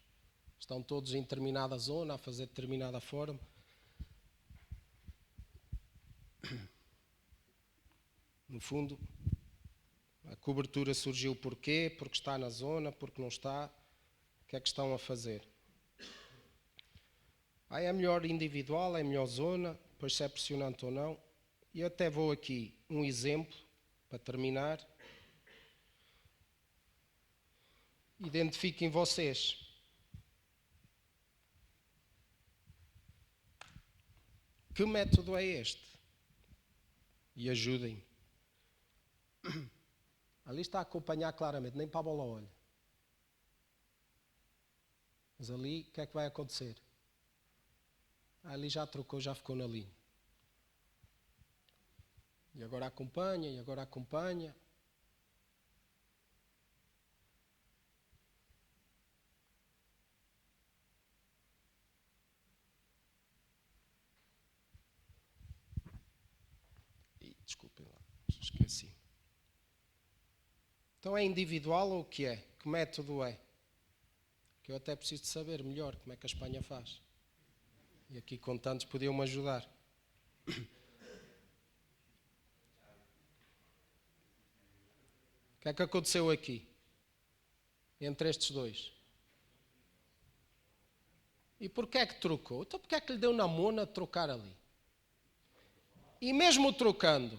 Estão todos em determinada zona, a fazer de determinada forma? No fundo, a cobertura surgiu porquê? Porque está na zona, porque não está? O que é que estão a fazer? É melhor individual, é melhor zona, pois se é pressionante ou não. E eu até vou aqui um exemplo Para terminar, identifiquem vocês. Que método é este? E ajudem-me. Ali está a acompanhar claramente, nem para a bola olha. Mas ali, o que é que vai acontecer? Ali já trocou, já ficou na linha. E agora acompanha, e agora acompanha. Desculpem lá, esqueci. Então é individual ou o que é? Que método é? Que eu até preciso de saber melhor como é que a Espanha faz. E aqui com tantos podiam-me ajudar. O que é que aconteceu aqui? Entre estes dois? E porquê é que trocou? Então porquê é que lhe deu na mona trocar ali? E mesmo trocando,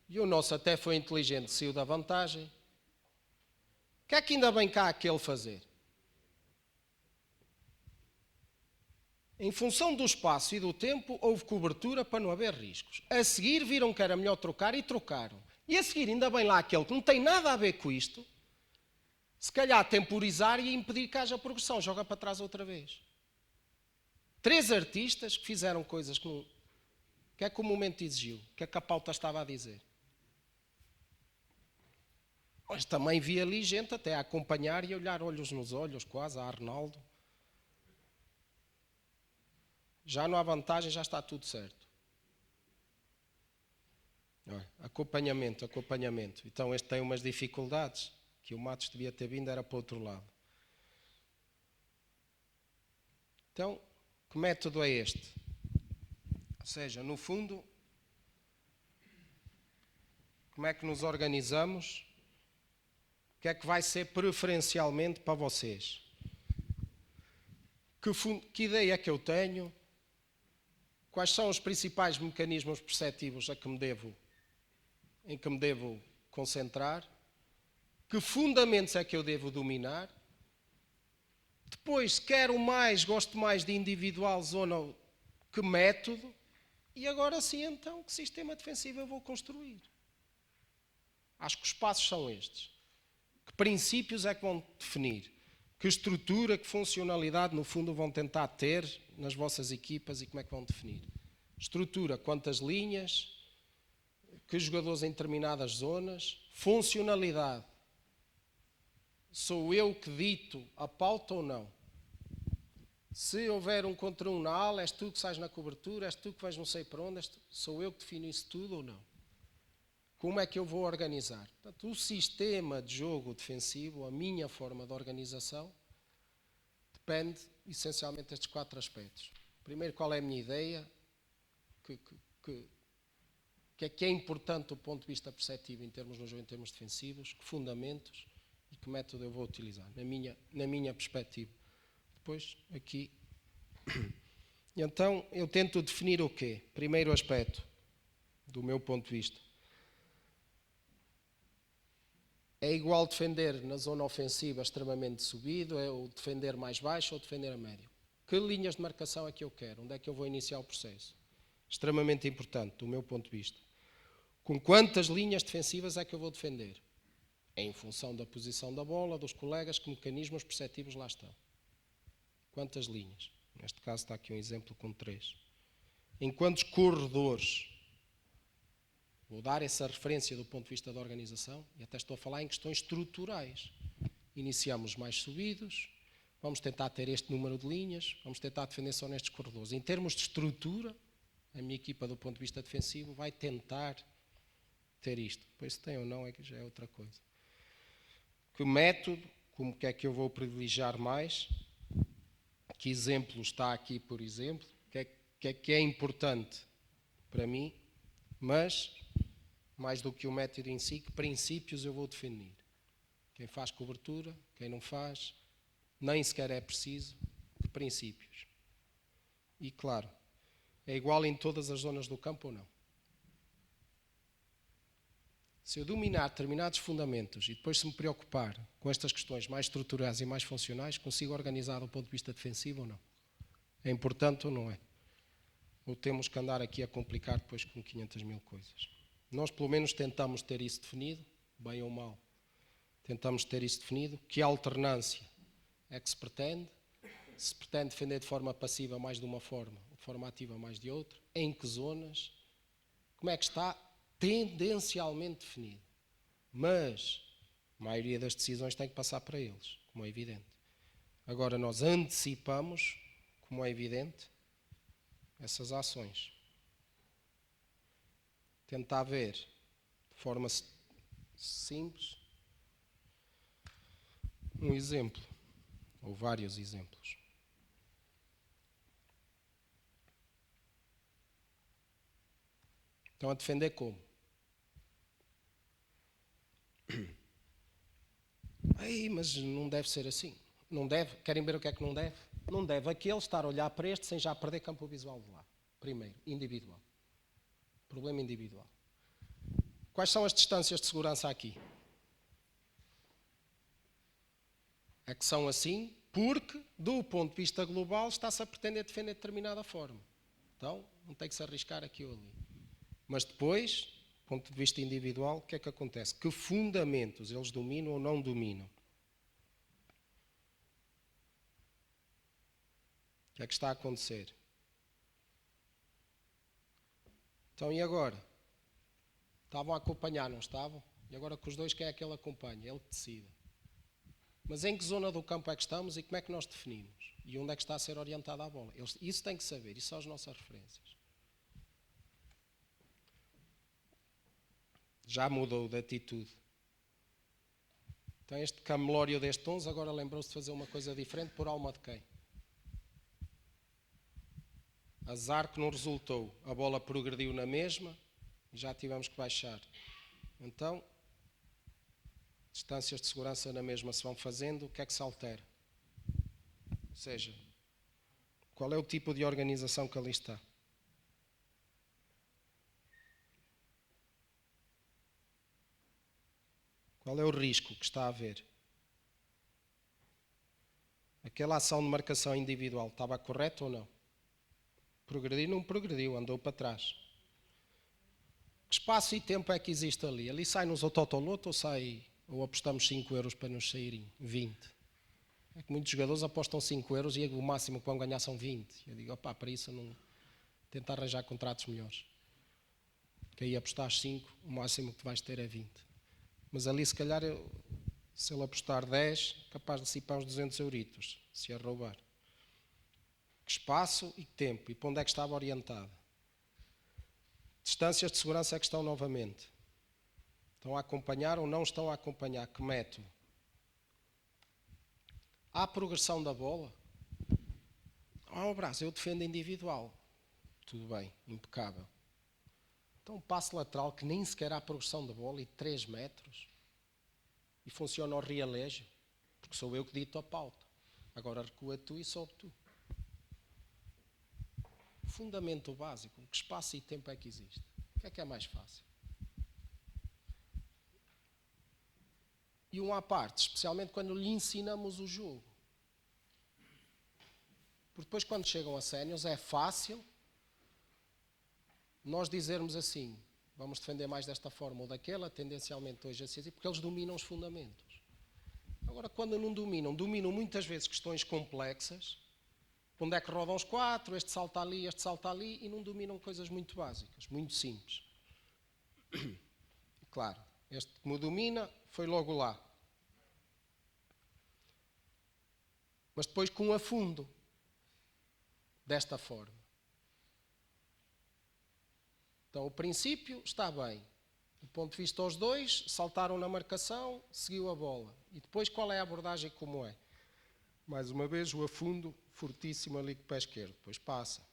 e o nosso até foi inteligente, saiu da vantagem, o que é que ainda bem cá aquele fazer? Em função do espaço e do tempo, houve cobertura para não haver riscos. A seguir viram que era melhor trocar e trocaram. E a seguir, ainda bem lá aquele que não tem nada a ver com isto, se calhar temporizar e impedir que haja progressão, joga para trás outra vez. 3 artistas que fizeram coisas que não... O que é que o momento exigiu? O que é que a pauta estava a dizer? Mas também vi ali gente até a acompanhar e a olhar olhos nos olhos, quase, a Arnaldo. Já não há vantagem, já está tudo certo. Acompanhamento. Então este tem umas dificuldades, que o Matos devia ter vindo, era para o outro lado. Então, que método é este? Ou seja, no fundo, como é que nos organizamos? O que é que vai ser preferencialmente para vocês? Que ideia é que eu tenho? Quais são os principais mecanismos perceptivos em que me devo concentrar? Que fundamentos é que eu devo dominar? Depois, quero mais, gosto mais de individual, zona, que método? E agora sim, então, que sistema defensivo eu vou construir? Acho que os passos são estes. Que princípios é que vão definir? Que estrutura, que funcionalidade, no fundo, vão tentar ter nas vossas equipas e como é que vão definir? Estrutura, quantas linhas, que jogadores em determinadas zonas, funcionalidade. Sou eu que dito a pauta ou não? Se houver um contra um na ala, és tu que sais na cobertura, és tu que vais não sei para onde, sou eu que defino isso tudo ou não? Como é que eu vou organizar? Portanto, o sistema de jogo defensivo, a minha forma de organização, depende essencialmente destes 4 aspectos. Primeiro, qual é a minha ideia? Que é importante do ponto de vista perceptivo em termos no jogo, em termos defensivos? Que fundamentos e que método eu vou utilizar, na minha perspectiva. Depois, aqui. Então, eu tento definir o quê? Primeiro aspecto, do meu ponto de vista. É igual defender na zona ofensiva extremamente subido, é o defender mais baixo ou defender a médio? Que linhas de marcação é que eu quero? Onde é que eu vou iniciar o processo? Extremamente importante, do meu ponto de vista. Com quantas linhas defensivas é que eu vou defender? É em função da posição da bola, dos colegas, que mecanismos perceptivos lá estão. Quantas linhas? Neste caso está aqui um exemplo com 3. Em quantos corredores? Vou dar essa referência do ponto de vista da organização e até estou a falar em questões estruturais. Iniciamos mais subidos, vamos tentar ter este número de linhas, vamos tentar defender só nestes corredores. Em termos de estrutura, a minha equipa do ponto de vista defensivo vai tentar ter isto. Depois se tem ou não é que já é outra coisa. Que método, como que é que eu vou privilegiar mais? Que exemplo está aqui, por exemplo? Que é importante para mim, mas mais do que o método em si, que princípios eu vou definir? Quem faz cobertura, quem não faz, nem sequer é preciso, que princípios? E claro, é igual em todas as zonas do campo ou não? Se eu dominar determinados fundamentos e depois se me preocupar com estas questões mais estruturais e mais funcionais, consigo organizar do ponto de vista defensivo ou não? É importante ou não é? Ou temos que andar aqui a complicar depois com 500 mil coisas? Nós pelo menos tentamos ter isso definido, bem ou mal. Tentamos ter isso definido. Que alternância é que se pretende? Se pretende defender de forma passiva mais de uma forma, de forma ativa mais de outra? Em que zonas? Como é que está tendencialmente definido? Mas a maioria das decisões tem que passar para eles, como é evidente. Agora nós antecipamos, como é evidente, essas ações. Tentar ver de forma simples um exemplo, ou vários exemplos. Estão a defender como? Ai, mas não deve ser assim. Não deve? Querem ver o que é que não deve? Não deve aquele estar a olhar para este sem já perder campo visual de lá. Primeiro, individual. Problema individual. Quais são as distâncias de segurança aqui? É que são assim porque, do ponto de vista global, está-se a pretender defender de determinada forma. Então, não tem que se arriscar aqui ou ali. Mas depois, do ponto de vista individual, o que é que acontece? Que fundamentos eles dominam ou não dominam? O que é que está a acontecer? Então, e agora? Estavam a acompanhar, não estavam? E agora com os dois, quem é que ele acompanha? Ele decide. Mas em que zona do campo é que estamos e como é que nós definimos? E onde é que está a ser orientada a bola? Isso tem que saber, isso são as nossas referências. Já mudou de atitude. Então este Camlório deste 11 agora lembrou-se de fazer uma coisa diferente por alma de quem? Azar que não resultou. A bola progrediu na mesma e já tivemos que baixar. Então, distâncias de segurança na mesma se vão fazendo, o que é que se altera? Ou seja, qual é o tipo de organização que ali está? Qual é o risco que está a haver? Aquela ação de marcação individual estava correta ou não? Progrediu, não progrediu, andou para trás. Que espaço e tempo é que existe ali? Ali sai-nos o totoloto ou apostamos 5 euros para nos saírem 20? É que muitos jogadores apostam 5 euros e o máximo que vão ganhar são 20. Eu digo, opá, para isso eu não tentar arranjar contratos melhores. Que aí apostar 5, o máximo que vais ter é 20. Mas ali se calhar, se ele apostar 10, capaz de dissipar uns 200 euritos, se a roubar. Que espaço e que tempo, e para onde é que estava orientado? Distâncias de segurança é que estão novamente. Estão a acompanhar ou não estão a acompanhar? Que método? Há progressão da bola? O braço, eu defendo individual. Tudo bem, impecável. Então um passo lateral que nem sequer há progressão da bola e 3 metros e funciona ao realejo, porque sou eu que dito a pauta. Agora recua tu e sobe tu. Fundamento básico, que espaço e tempo é que existe? O que é mais fácil? E um à parte, especialmente quando lhe ensinamos o jogo. Porque depois quando chegam a séniores é fácil nós dizermos assim, vamos defender mais desta forma ou daquela, tendencialmente hoje assim, porque eles dominam os fundamentos. Agora, quando não dominam muitas vezes questões complexas, onde é que rodam os 4, este salta ali, e não dominam coisas muito básicas, muito simples. Claro, este que me domina foi logo lá. Mas depois com afundo, desta forma. Então, o princípio está bem. Do ponto de vista dos dois, saltaram na marcação, seguiu a bola. E depois qual é a abordagem e como é? Mais uma vez, o afundo fortíssimo ali com o pé esquerdo. Depois passa.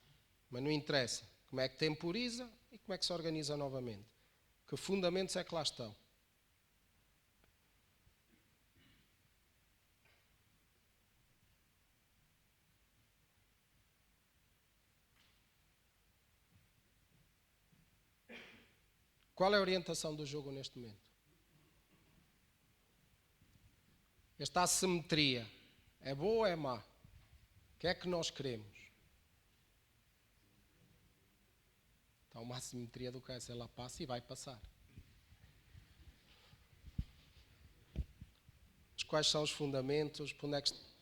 Mas não interessa. Como é que temporiza e como é que se organiza novamente. Que fundamentos é que lá estão? Qual é a orientação do jogo neste momento? Esta assimetria é boa ou é má? O que é que nós queremos? Está uma assimetria do que ela passa e vai passar. Mas quais são os fundamentos?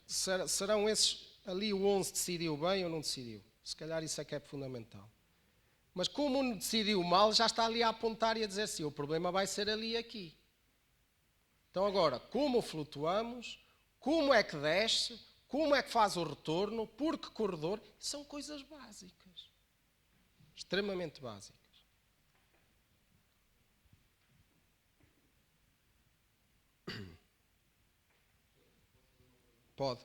Serão esses? Ali o 11 decidiu bem ou não decidiu? Se calhar isso é que é fundamental. Mas como um decidiu mal, já está ali a apontar e a dizer assim, o problema vai ser ali e aqui. Então agora, como flutuamos, como é que desce, como é que faz o retorno, por que corredor, são coisas básicas. Extremamente básicas. Pode.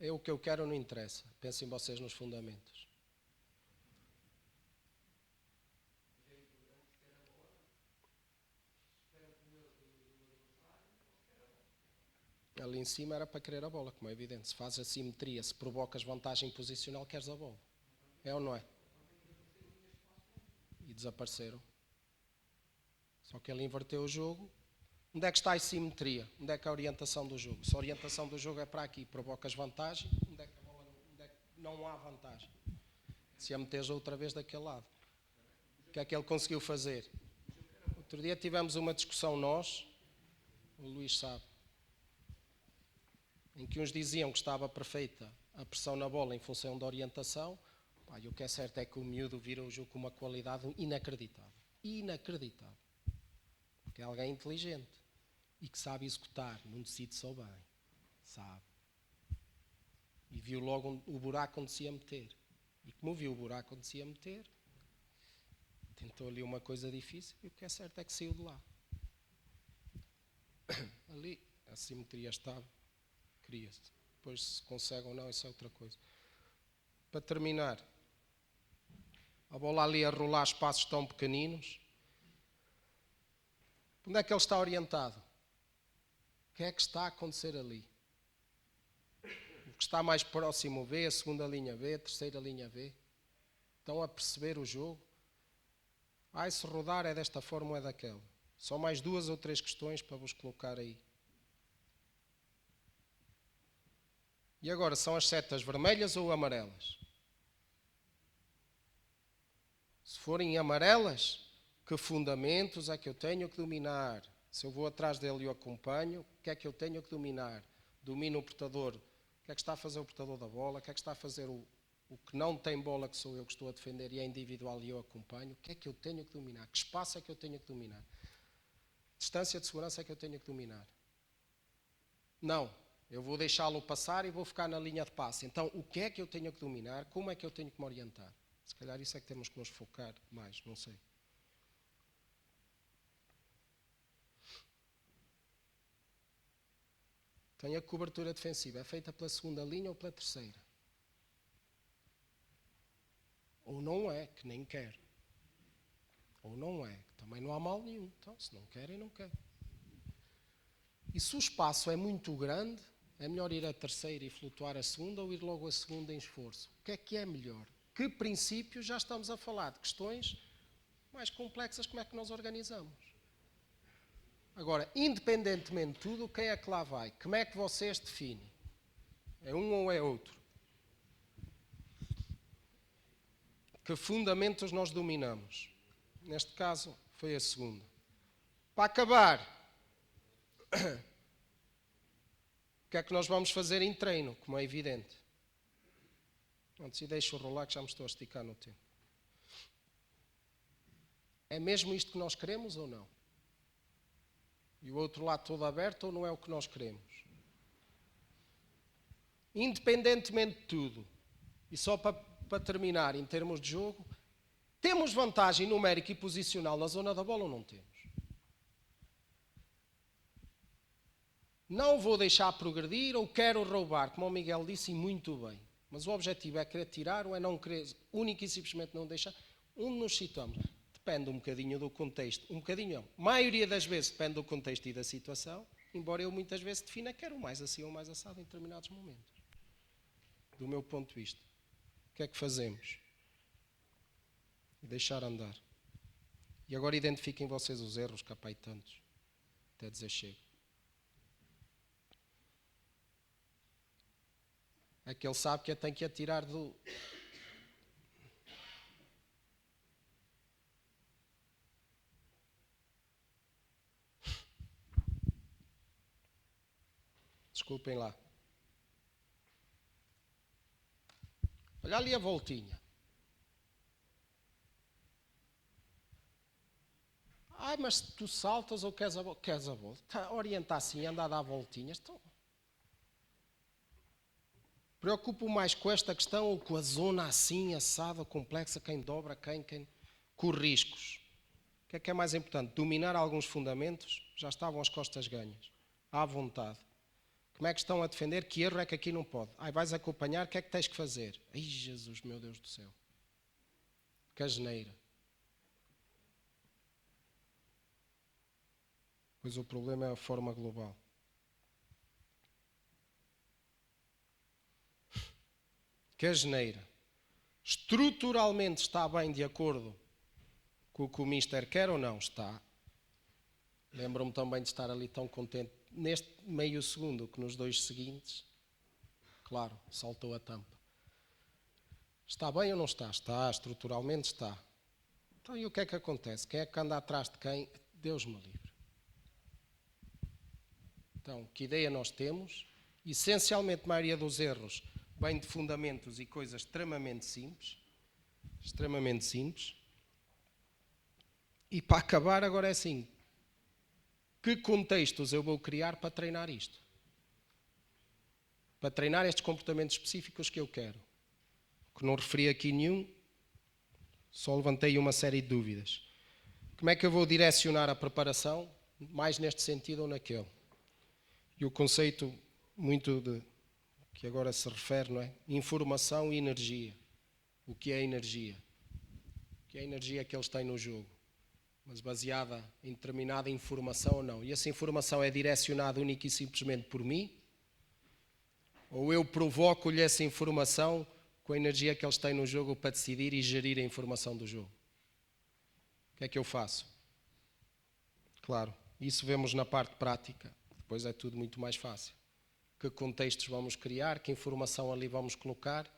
É o que eu quero, não interessa. Pensem vocês nos fundamentos. Ali em cima era para querer a bola, como é evidente. Se faz a simetria, se provocas vantagem posicional, queres a bola. É ou não é? E desapareceram. Só que ele inverteu o jogo. Onde é que está a simetria? Onde é que é a orientação do jogo? Se a orientação do jogo é para aqui, provocas vantagem, onde é que não há vantagem? Se a meteres outra vez daquele lado. O que é que ele conseguiu fazer? Outro dia tivemos uma discussão nós, o Luís sabe, em que uns diziam que estava perfeita a pressão na bola em função da orientação. E o que é certo é que o miúdo vira o jogo com uma qualidade inacreditável. Inacreditável. Porque é alguém inteligente e que sabe executar, não decide só bem. Sabe. E viu logo o buraco onde se ia meter. E como viu o buraco onde se ia meter, tentou ali uma coisa difícil e o que é certo é que saiu de lá. Ali a simetria estava, cria-se. Depois se consegue ou não, isso é outra coisa. Para terminar, a bola ali a rolar espaços tão pequeninos. Onde é que ele está orientado? O que é que está a acontecer ali? O que está mais próximo V, a segunda linha V, a terceira linha V. Estão a perceber o jogo? Se rodar é desta forma ou é daquela. Só mais 2 ou 3 questões para vos colocar aí. E agora, são as setas vermelhas ou amarelas? Se forem amarelas, que fundamentos é que eu tenho que dominar? Se eu vou atrás dele e o acompanho, o que é que eu tenho que dominar? Domino o portador. O que é que está a fazer o portador da bola? O que é que está a fazer o que não tem bola, que sou eu que estou a defender e é individual e eu acompanho? O que é que eu tenho que dominar? Que espaço é que eu tenho que dominar? Distância de segurança é que eu tenho que dominar? Não. Eu vou deixá-lo passar e vou ficar na linha de passe. Então, o que é que eu tenho que dominar? Como é que eu tenho que me orientar? Se calhar isso é que temos que nos focar mais, não sei. Tem a cobertura defensiva. É feita pela segunda linha ou pela terceira? Ou não é, que nem quer. Ou não é, que também não há mal nenhum. Então, se não querem, não querem. E se o espaço é muito grande, é melhor ir à terceira e flutuar a segunda ou ir logo à segunda em esforço? O que é melhor? Que princípio já estamos a falar de questões mais complexas, como é que nós organizamos? Agora, independentemente de tudo, quem é que lá vai? Como é que vocês definem? É um ou é outro? Que fundamentos nós dominamos? Neste caso, foi a segunda. Para acabar, o que é que nós vamos fazer em treino, como é evidente? Antes e deixo rolar que já me estou a esticar no tempo. É mesmo isto que nós queremos ou não? E o outro lado todo aberto ou não é o que nós queremos? Independentemente de tudo, e só para terminar em termos de jogo, temos vantagem numérica e posicional na zona da bola ou não temos? Não vou deixar progredir ou quero roubar, como o Miguel disse e muito bem. Mas o objetivo é querer tirar ou é não querer, única e simplesmente não deixar? Onde nos situamos? Depende um bocadinho do contexto. Um bocadinho não. A maioria das vezes depende do contexto e da situação, embora eu muitas vezes defina que quero mais assim ou mais assado em determinados momentos. Do meu ponto de vista. O que é que fazemos? Deixar andar. E E agora identifiquem vocês os erros, que há para aí tantos. Até dizer chego. É que ele sabe que tem que atirar do... Desculpem lá. Olha ali a voltinha. Ai, mas tu saltas ou queres a volta? Queres a volta? Tá, orienta assim, anda a dar voltinhas. Então, preocupo mais com esta questão ou com a zona assim, assada, complexa, quem dobra, quem com os riscos. O que é mais importante? Dominar alguns fundamentos, já estavam as costas ganhas, à vontade. Como é que estão a defender? Que erro é que aqui não pode? Ai, vais acompanhar, o que é que tens que fazer? Ai, Jesus, meu Deus do céu. Que asneira. Pois o problema é a forma global. Que asneira. Estruturalmente está bem de acordo com o que o Mister quer ou não? Está. Lembro-me também de estar ali tão contente neste meio segundo que nos 2 seguintes, claro, saltou a tampa. Está bem ou não está? Está, estruturalmente está. Então e o que é que acontece? Quem é que anda atrás de quem? Deus me livre. Então, que ideia nós temos? Essencialmente, a maioria dos erros vem de fundamentos e coisas extremamente simples. Extremamente simples. E para acabar, agora é assim. Que contextos eu vou criar para treinar isto? Para treinar estes comportamentos específicos que eu quero. Que não referi aqui nenhum, só levantei uma série de dúvidas. Como é que eu vou direcionar a preparação? Mais neste sentido ou naquele? E o conceito muito de que agora se refere, não é? Informação e energia. O que é energia? O que é a energia que eles têm no jogo? Mas baseada em determinada informação ou não? E essa informação é direcionada única e simplesmente por mim? Ou eu provoco-lhe essa informação com a energia que eles têm no jogo para decidir e gerir a informação do jogo? O que é que eu faço? Claro, isso vemos na parte prática. Depois é tudo muito mais fácil. Que contextos vamos criar, que informação ali vamos colocar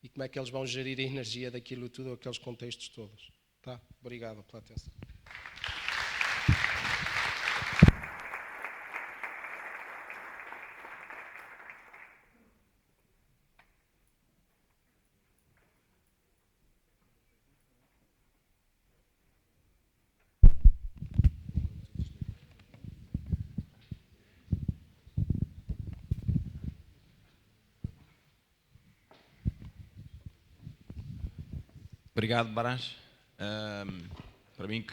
e como é que eles vão gerir a energia daquilo tudo, aqueles contextos todos. Tá? Obrigado pela atenção. Obrigado, Barãs. Para mim,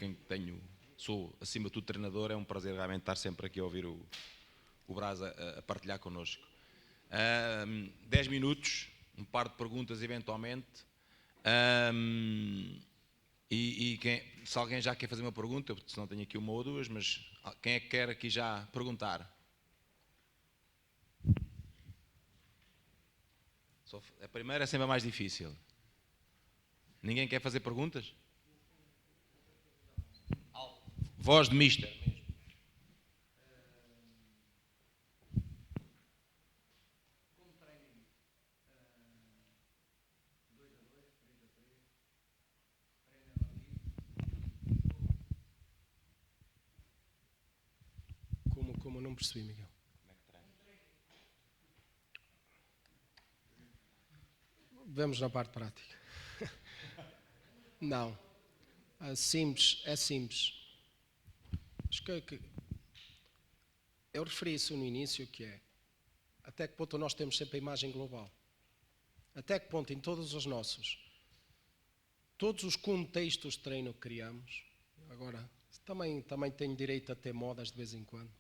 sou acima de tudo treinador, é um prazer realmente estar sempre aqui a ouvir o Brás a partilhar connosco. 10 minutos, um par de perguntas eventualmente. Se alguém já quer fazer uma pergunta, se não tenho aqui uma ou duas, mas quem é que quer aqui já perguntar? A primeira é sempre a mais difícil. Ninguém quer fazer perguntas? Voz de mister mesmo. Como treinem 2 a 2, 3 a 3, treinam ali. Como não percebi, Miguel? Como é que treina? Vemos na parte prática. Não. É simples. Acho que eu referi isso no início, que é até que ponto nós temos sempre a imagem global. Até que ponto em todos os contextos de treino que criamos, agora também tenho direito a ter modas de vez em quando.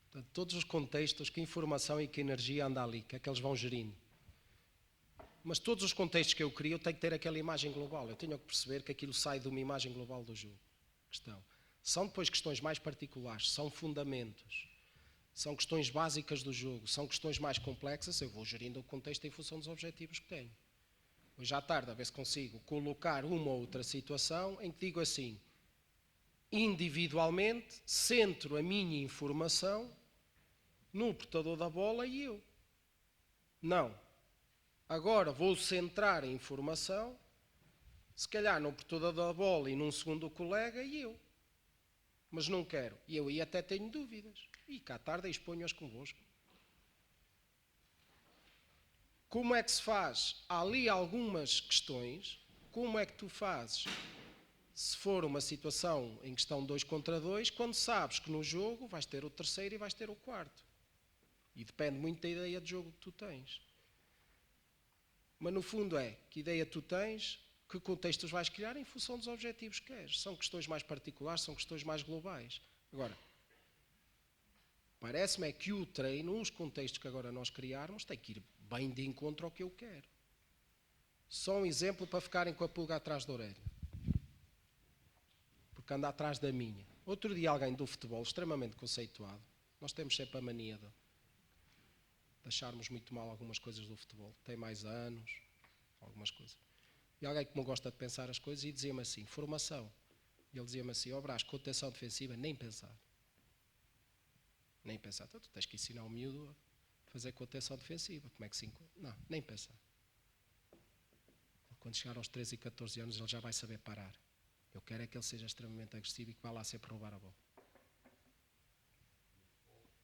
Portanto, todos os contextos, que informação e que energia anda ali, que é que eles vão gerindo. Mas todos os contextos que eu crio, eu tenho que ter aquela imagem global. Eu tenho que perceber que aquilo sai de uma imagem global do jogo. São depois questões mais particulares, são fundamentos, são questões básicas do jogo, são questões mais complexas. Eu vou gerindo o contexto em função dos objetivos que tenho. Hoje à tarde, a ver se consigo colocar uma ou outra situação em que digo assim: individualmente, centro a minha informação no portador da bola e eu. Não. Agora vou centrar a informação, se calhar no portador da bola e num segundo colega e eu. Mas não quero. E eu aí até tenho dúvidas. E cá à tarde exponho-as convosco. Como é que se faz? Há ali algumas questões. Como é que tu fazes? Se for uma situação em que estão 2 contra 2, quando sabes que no jogo vais ter o terceiro e vais ter o quarto. E depende muito da ideia de jogo que tu tens. Mas no fundo é, que ideia tu tens, que contextos vais criar em função dos objetivos que queres. São questões mais particulares, são questões mais globais. Agora, parece-me é que o treino, os contextos que agora nós criarmos, tem que ir bem de encontro ao que eu quero. Só um exemplo para ficarem com a pulga atrás da orelha. Porque anda atrás da minha. Outro dia alguém do futebol, extremamente conceituado, nós temos sempre a mania de acharmos muito mal algumas coisas do futebol. Tem mais anos, algumas coisas. E alguém que não gosta de pensar as coisas e dizia-me assim, formação. E ele dizia-me assim, Brás, contenção defensiva, nem pensar. Nem pensar. Então tu tens que ensinar o miúdo a fazer contenção defensiva. Como é que se encontra? Não, nem pensar. Quando chegar aos 13 e 14 anos ele já vai saber parar. Eu quero é que ele seja extremamente agressivo e que vá lá sempre roubar a bola.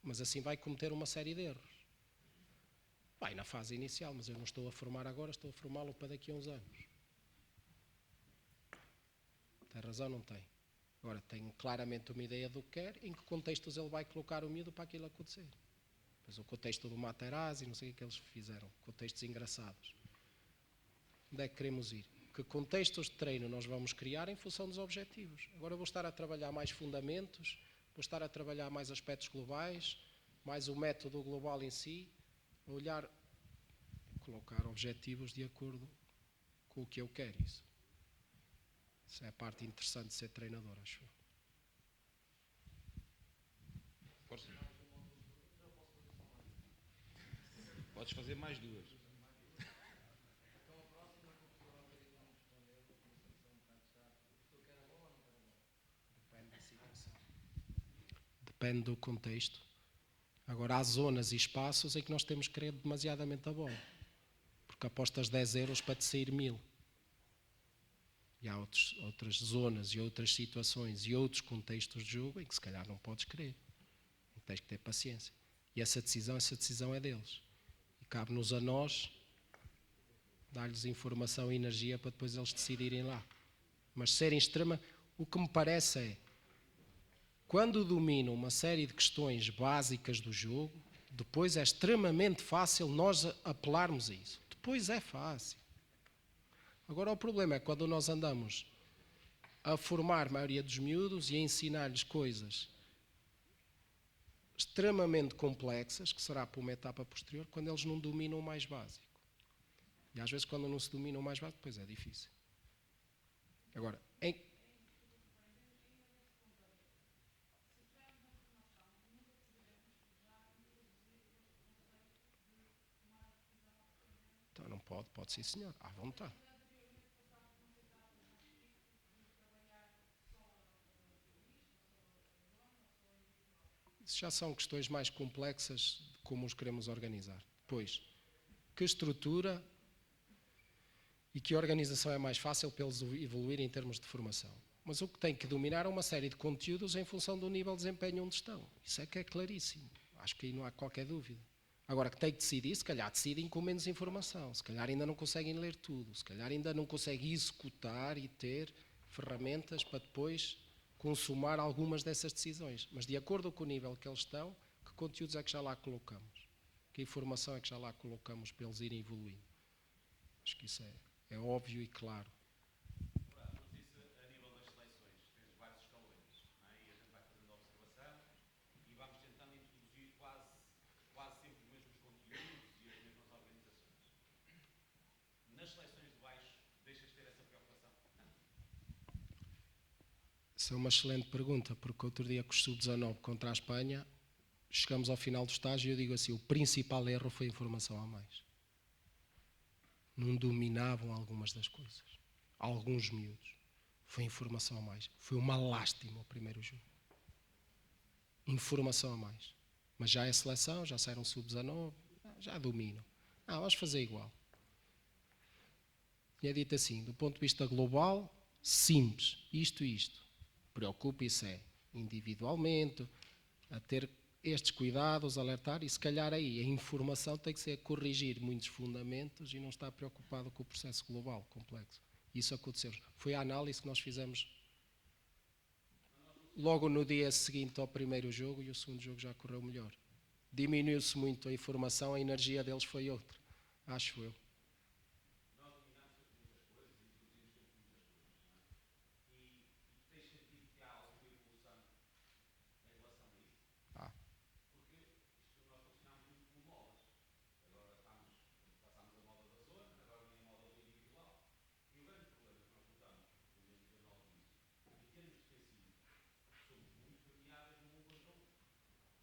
Mas assim vai cometer uma série de erros. Vai na fase inicial, mas eu não estou a formar agora, estou a formá-lo para daqui a uns anos. Tem razão, não tem? Agora, tenho claramente uma ideia do que quer, em que contextos ele vai colocar o miúdo para aquilo acontecer. Pois o contexto do Materazzi, não sei o que eles fizeram, contextos engraçados. Onde é que queremos ir? Que contextos de treino nós vamos criar em função dos objetivos? Agora eu vou estar a trabalhar mais fundamentos, vou estar a trabalhar mais aspectos globais, mais o método global em si, olhar, colocar objetivos de acordo com o que eu quero. Isso é a parte interessante de ser treinador, acho. Força. Podes fazer mais 2. Depende do contexto. Agora, há zonas e espaços em que nós temos que querer demasiadamente a bola. Porque apostas 10 euros para te sair 1000. E há outras zonas e outras situações e outros contextos de jogo em que se calhar não podes querer. Tens que ter paciência. E essa decisão é deles. E cabe-nos a nós dar-lhes informação e energia para depois eles decidirem lá. Mas serem o que me parece é, quando dominam uma série de questões básicas do jogo, depois é extremamente fácil nós apelarmos a isso. Depois é fácil. Agora o problema é quando nós andamos a formar a maioria dos miúdos e a ensinar-lhes coisas extremamente complexas, que será para uma etapa posterior, quando eles não dominam o mais básico. E às vezes quando não se domina o mais básico, depois é difícil. Agora, então não pode sim senhor, à vontade. Isso já são questões mais complexas de como os queremos organizar. Depois, que estrutura e que organização é mais fácil para eles evoluírem em termos de formação. Mas o que tem que dominar é uma série de conteúdos em função do nível de desempenho onde estão. Isso é que é claríssimo. Acho que aí não há qualquer dúvida. Agora, que tem que decidir, se calhar decidem com menos informação. Se calhar ainda não conseguem ler tudo. Se calhar ainda não conseguem executar e ter ferramentas para depois consumar algumas dessas decisões. Mas de acordo com o nível que eles estão, que conteúdos é que já lá colocamos? Que informação é que já lá colocamos para eles irem evoluindo? Acho que isso é óbvio e claro. Mas isso a nível das seleções, tens vários escalões, não é? E a gente vai fazendo observação e vamos tentando introduzir quase sempre os mesmos conteúdos e as mesmas organizações. Nas seleções de baixo, deixas de ter essa preocupação? Essa é uma excelente pergunta, porque outro dia com os sub-19 contra a Espanha, chegamos ao final do estágio e eu digo assim, o principal erro foi a informação a mais. Não dominavam algumas das coisas. Alguns miúdos. Foi informação a mais. Foi uma lástima o primeiro jogo. Informação a mais. Mas já é seleção, já saíram sub-19, já dominam. Vamos fazer igual. Tinha dito assim, do ponto de vista global, simples, isto e isto. Preocupe-se individualmente, a ter estes cuidados, alertar, e se calhar aí a informação tem que ser corrigir muitos fundamentos e não estar preocupado com o processo global complexo. Isso aconteceu. Foi a análise que nós fizemos logo no dia seguinte ao primeiro jogo, e o segundo jogo já correu melhor. Diminuiu-se muito a informação, a energia deles foi outra, acho eu.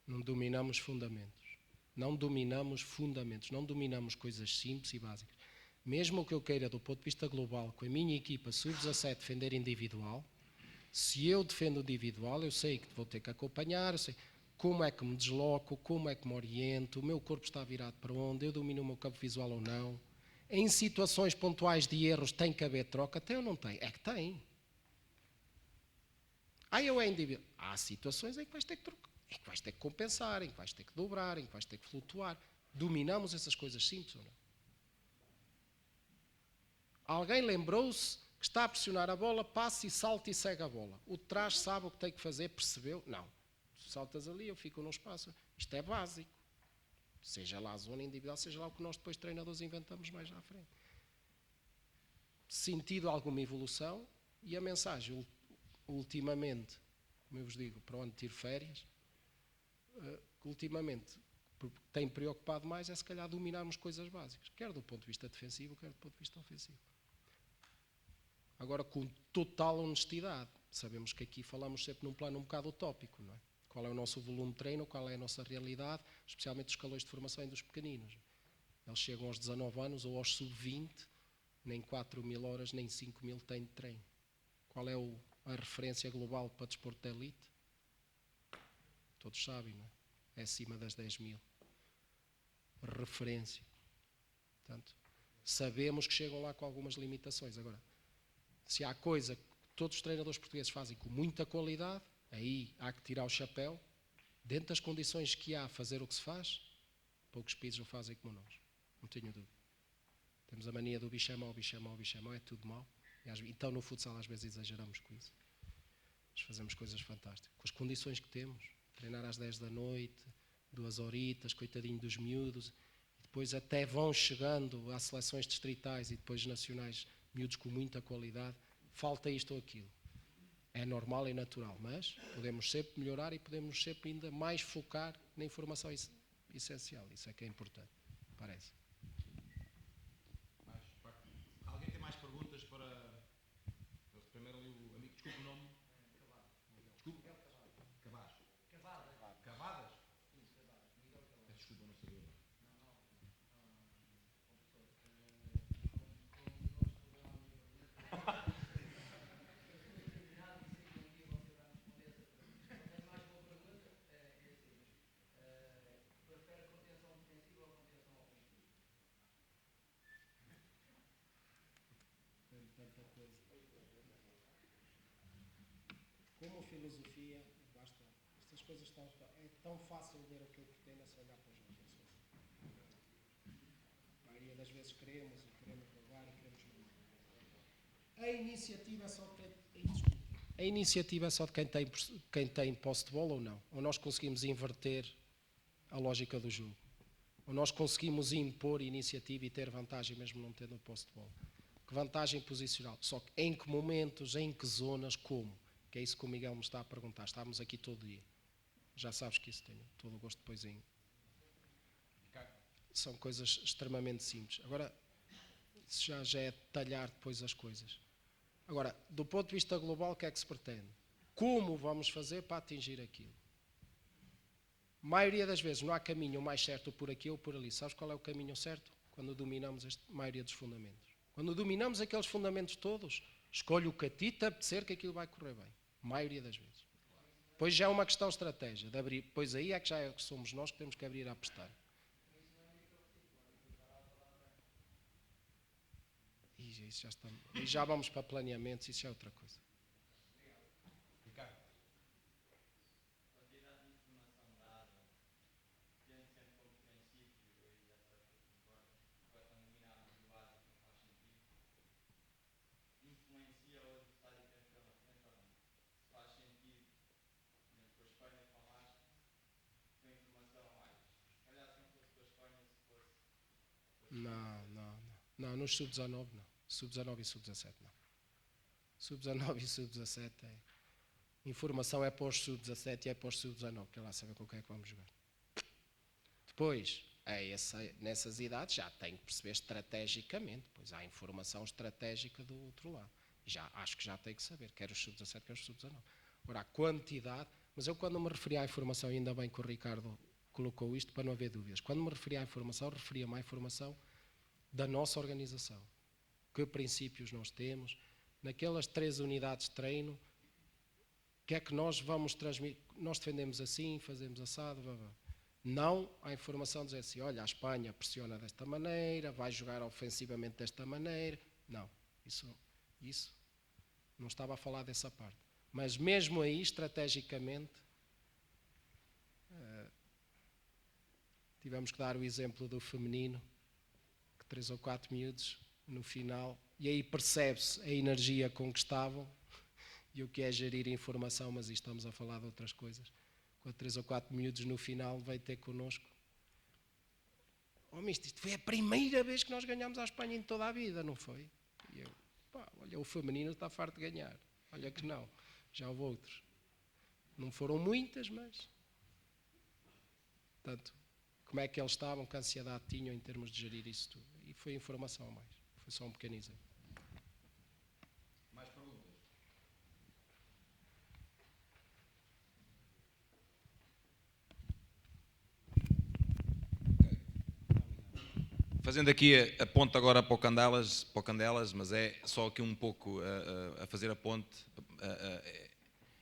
Não dominamos fundamentos. Não dominamos fundamentos. Não dominamos coisas simples e básicas. Mesmo o que eu queira, do ponto de vista global, com a minha equipa sub-17 defender individual, se eu defendo individual, eu sei que vou ter que acompanhar, eu sei como é que me desloco, como é que me oriento, o meu corpo está virado para onde, eu domino o meu campo visual ou não. Em situações pontuais de erros tem que haver troca, tem ou não tem? É que tem. Eu é individual. Há situações em que vais ter que trocar, em que vais ter que compensar, em que vais ter que dobrar, em que vais ter que flutuar. Dominamos essas coisas simples ou não? Alguém lembrou-se que está a pressionar a bola, passa e salta e segue a bola. O de trás sabe o que tem que fazer, percebeu? Não. Tu saltas ali, eu fico no espaço. Isto é básico. Seja lá a zona individual, seja lá o que nós depois treinadores inventamos mais à frente. Sentido alguma evolução, e a mensagem, ultimamente, como eu vos digo, para onde tiro férias, ultimamente, o que tem preocupado mais é se calhar dominarmos coisas básicas, quer do ponto de vista defensivo, quer do ponto de vista ofensivo. Agora, com total honestidade, sabemos que aqui falamos sempre num plano um bocado utópico, não é? Qual é o nosso volume de treino, qual é a nossa realidade, especialmente os escalões de formação e dos pequeninos. Eles chegam aos 19 anos ou aos sub-20, nem 4.000 horas, nem 5.000 têm de treino. Qual é a referência global para desporto de elite? Todos sabem, não é? É acima das 10.000. Referência. Portanto, sabemos que chegam lá com algumas limitações. Agora, se há coisa que todos os treinadores portugueses fazem com muita qualidade, aí há que tirar o chapéu. Dentro das condições que há, fazer o que se faz, poucos países o fazem como nós. Não tenho dúvida. Temos a mania do bicho é mau, bicho é mau, bicho é mau, é tudo mau. Então no futsal às vezes exageramos com isso. Mas fazemos coisas fantásticas. Com as condições que temos, treinar às 10 da noite, 2 horitas, coitadinho dos miúdos, e depois até vão chegando às seleções distritais e depois nacionais, miúdos com muita qualidade, falta isto ou aquilo. É normal e natural, mas podemos sempre melhorar e podemos sempre ainda mais focar na informação essencial. Isso é que é importante, parece. Alguém tem mais perguntas para... Primeiro ali o amigo, desculpe o nome. Desculpe? Cavadas. Cavadas? Desculpa, não sabia. Como filosofia, basta. Estas coisas é tão fácil ver aquilo que tem se olhar para os jogos. A maioria das vezes queremos roubar e queremos não. A iniciativa é só de quem tem posse de bola ou não. Ou nós conseguimos inverter a lógica do jogo. Ou nós conseguimos impor iniciativa e ter vantagem mesmo não tendo posse de bola. Que vantagem posicional. Só que em que momentos, em que zonas, como? Que é isso que o Miguel me está a perguntar. Estamos aqui todo dia. Já sabes que isso tenho todo o gosto depois em... São coisas extremamente simples. Agora, isso já é detalhar depois as coisas. Agora, do ponto de vista global, o que é que se pretende? Como vamos fazer para atingir aquilo? A maioria das vezes não há caminho mais certo por aqui ou por ali. Sabes qual é o caminho certo? Quando dominamos a maioria dos fundamentos. Quando dominamos aqueles fundamentos todos, Escolhe o que a ti te apetecer que aquilo vai correr bem. A maioria das vezes. Depois já é uma questão de estratégia, de abrir. Pois aí é que já somos nós que temos que abrir a pestana. E já vamos para planeamentos, isso já é outra coisa. Não, nos sub-19 não. Sub-19 e sub-17 não. Sub-19 e sub-17 é... Informação é para os sub-17 e é para os sub-19, que é lá saber com quem é que vamos jogar. Depois, nessas idades já tem que perceber estrategicamente, pois há informação estratégica do outro lado. Acho que já tem que saber, quer os sub-17, quer os sub-19. Agora, a quantidade... Mas eu quando me referi à informação, ainda bem que o Ricardo colocou isto para não haver dúvidas. Quando me referi à informação, referia-me à informação da nossa organização. Que princípios nós temos, naquelas 3 unidades de treino, o que é que nós vamos transmitir? Nós defendemos assim, fazemos assado, blá, blá. Não há informação de dizer assim, olha, a Espanha pressiona desta maneira, vai jogar ofensivamente desta maneira. Não, isso não estava a falar dessa parte. Mas mesmo aí, estrategicamente, tivemos que dar o exemplo do feminino, que 3 ou 4 miúdos no final, e aí percebe-se a energia com que estavam e o que é gerir informação, mas isto estamos a falar de outras coisas. Com 3 ou 4 miúdos no final veio ter connosco. Mister, isto foi a primeira vez que nós ganhámos à Espanha em toda a vida, não foi? E eu, olha, o feminino está farto de ganhar. Olha que não, já houve outros. Não foram muitas, mas... Portanto, como é que eles estavam, que ansiedade tinham em termos de gerir isso tudo. E foi informação a mais. Foi só um pequeno exemplo. Mais perguntas? Okay. Fazendo aqui a ponte agora para o Candelas, mas é só aqui um pouco a fazer a ponte.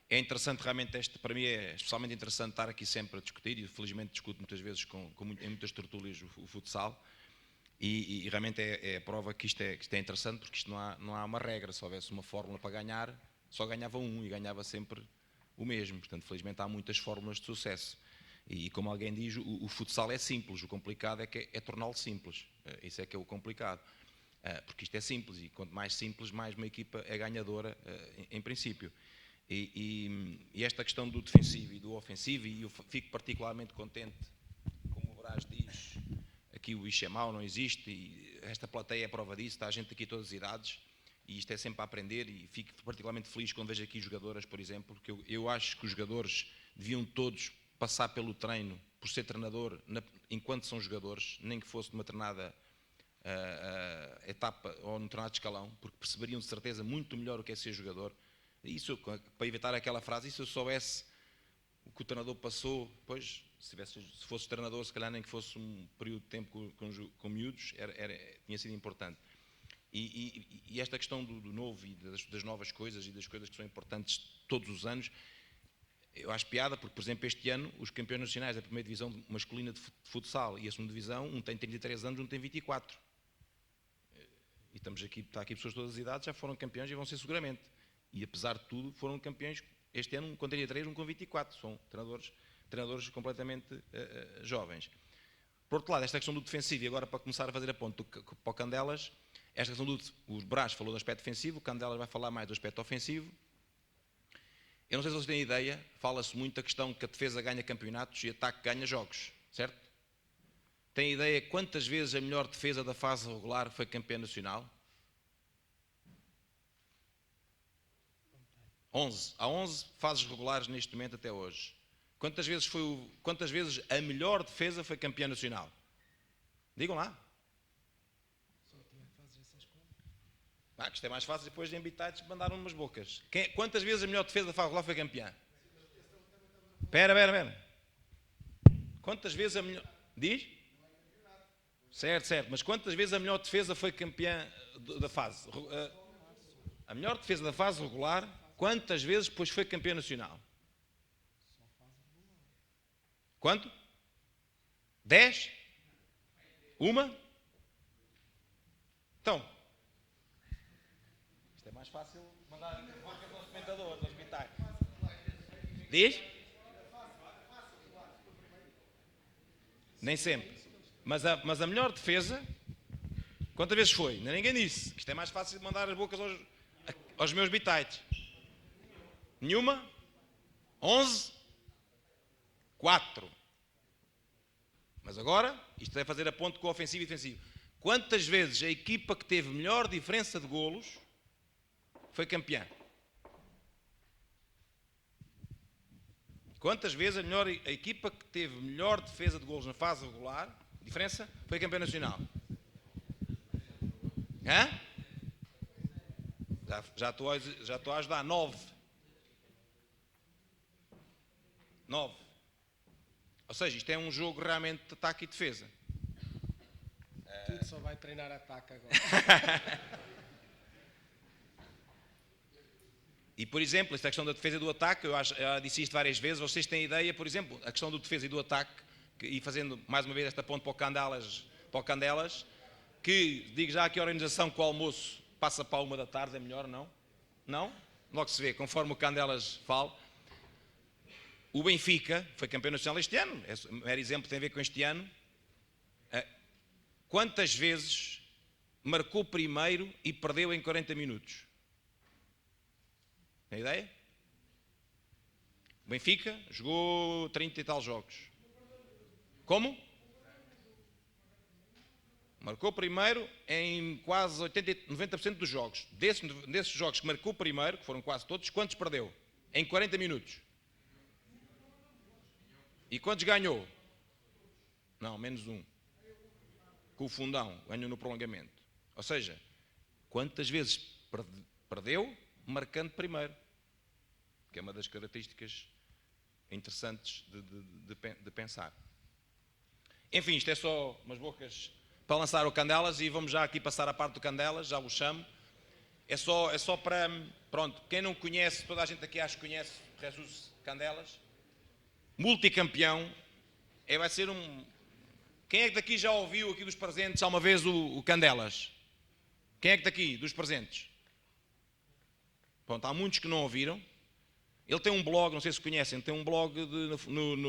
É interessante realmente para mim é especialmente interessante estar aqui sempre a discutir, e felizmente discuto muitas vezes em muitas tertúlias o futsal, e realmente é a prova que isto é interessante, porque isto não há uma regra. Se houvesse uma fórmula para ganhar, só ganhava um e ganhava sempre o mesmo. Portanto, felizmente há muitas fórmulas de sucesso. E como alguém diz, o futsal é simples, o complicado é torná-lo simples. Isso é que é o complicado. Porque isto é simples, e quanto mais simples, mais uma equipa é ganhadora, em princípio. E esta questão do defensivo e do ofensivo, e eu fico particularmente contente, como o Brás diz, aqui o bicho é mau, não existe, e esta plateia é prova disso, está a gente aqui de todas as idades, e isto é sempre a aprender, e fico particularmente feliz quando vejo aqui jogadoras, por exemplo, porque eu acho que os jogadores deviam todos passar pelo treino, por ser treinador, enquanto são jogadores, nem que fosse numa treinada etapa ou num treinado de escalão, porque perceberiam de certeza muito melhor o que é ser jogador. Isso, para evitar aquela frase, e se eu soubesse o que o treinador passou, pois, se fosse treinador, se calhar nem que fosse um período de tempo com miúdos, tinha sido importante. E esta questão do novo e das novas coisas e das coisas que são importantes todos os anos, eu acho piada, porque, por exemplo, este ano, os campeões nacionais da primeira divisão masculina de futsal e a segunda divisão, um tem 33 anos, um tem 24. E está aqui pessoas de todas as idades, já foram campeões e vão ser seguramente. E, apesar de tudo, foram campeões este ano, um com 33, um com 24. São treinadores completamente jovens. Por outro lado, esta questão do defensivo, e agora para começar a fazer a ponte para o Candelas, esta questão o Brás falou do aspecto defensivo, o Candelas vai falar mais do aspecto ofensivo. Eu não sei se vocês têm ideia, fala-se muito da questão que a defesa ganha campeonatos e o ataque ganha jogos, certo? Têm ideia quantas vezes a melhor defesa da fase regular foi campeã nacional? 11. Há 11 fases regulares neste momento até hoje. Quantas vezes a melhor defesa foi campeã nacional? Digam lá. Que isto é mais fácil depois de embitados mandar umas bocas. Quantas vezes a melhor defesa da fase regular foi campeã? Espera. Quantas vezes a melhor... Diz? Certo. Mas quantas vezes a melhor defesa foi campeã da fase? A melhor defesa da fase regular, quantas vezes depois foi campeão nacional? Quanto? 10? Uma? Então, isto é mais fácil mandar bocas aos comentadores, aos bitais. Diz? Nem sempre. Mas a melhor defesa, quantas vezes foi? Ninguém disse. Isto é mais fácil de mandar as bocas aos meus bitites. Nenhuma? 11? 4. Mas agora, isto é fazer a ponto com o ofensivo e defensivo. Quantas vezes a equipa que teve melhor diferença de golos foi campeã? Quantas vezes a equipa que teve melhor defesa de golos na fase regular, diferença, foi campeã nacional? Hã? Já estou a ajudar. 9. 9. Ou seja, isto é um jogo realmente de ataque e defesa. Tudo só vai treinar ataque agora. E, por exemplo, esta questão da defesa e do ataque, eu já disse isto várias vezes, vocês têm ideia, por exemplo, a questão do defesa e do ataque, e fazendo mais uma vez esta ponte para o Candelas, que digo já que a organização com o almoço passa para a 1 da tarde, é melhor, não? Não? Logo se vê, conforme o Candelas fala. O Benfica foi campeão nacional este ano, o mero exemplo tem a ver com este ano. Quantas vezes marcou primeiro e perdeu em 40 minutos? Tem ideia? O Benfica jogou 30 e tal jogos. Como? Marcou primeiro em quase 90% dos jogos. Desses jogos que marcou primeiro, que foram quase todos, quantos perdeu? Em 40 minutos. E quantos ganhou? Não, menos um. Com o Fundão, ganhou no prolongamento. Ou seja, quantas vezes perdeu marcando primeiro? Que é uma das características interessantes de pensar. Enfim, isto é só umas bocas para lançar o Candelas e vamos já aqui passar a parte do Candelas, já o chamo. É só para, pronto, quem não conhece, toda a gente aqui acho que conhece Jesus Candelas. Multicampeão, vai ser um... Quem é que daqui já ouviu aqui dos presentes há uma vez o Candelas? Quem é que daqui, dos presentes? Pronto, há muitos que não ouviram. Ele tem um blog, não sei se conhecem, tem um blog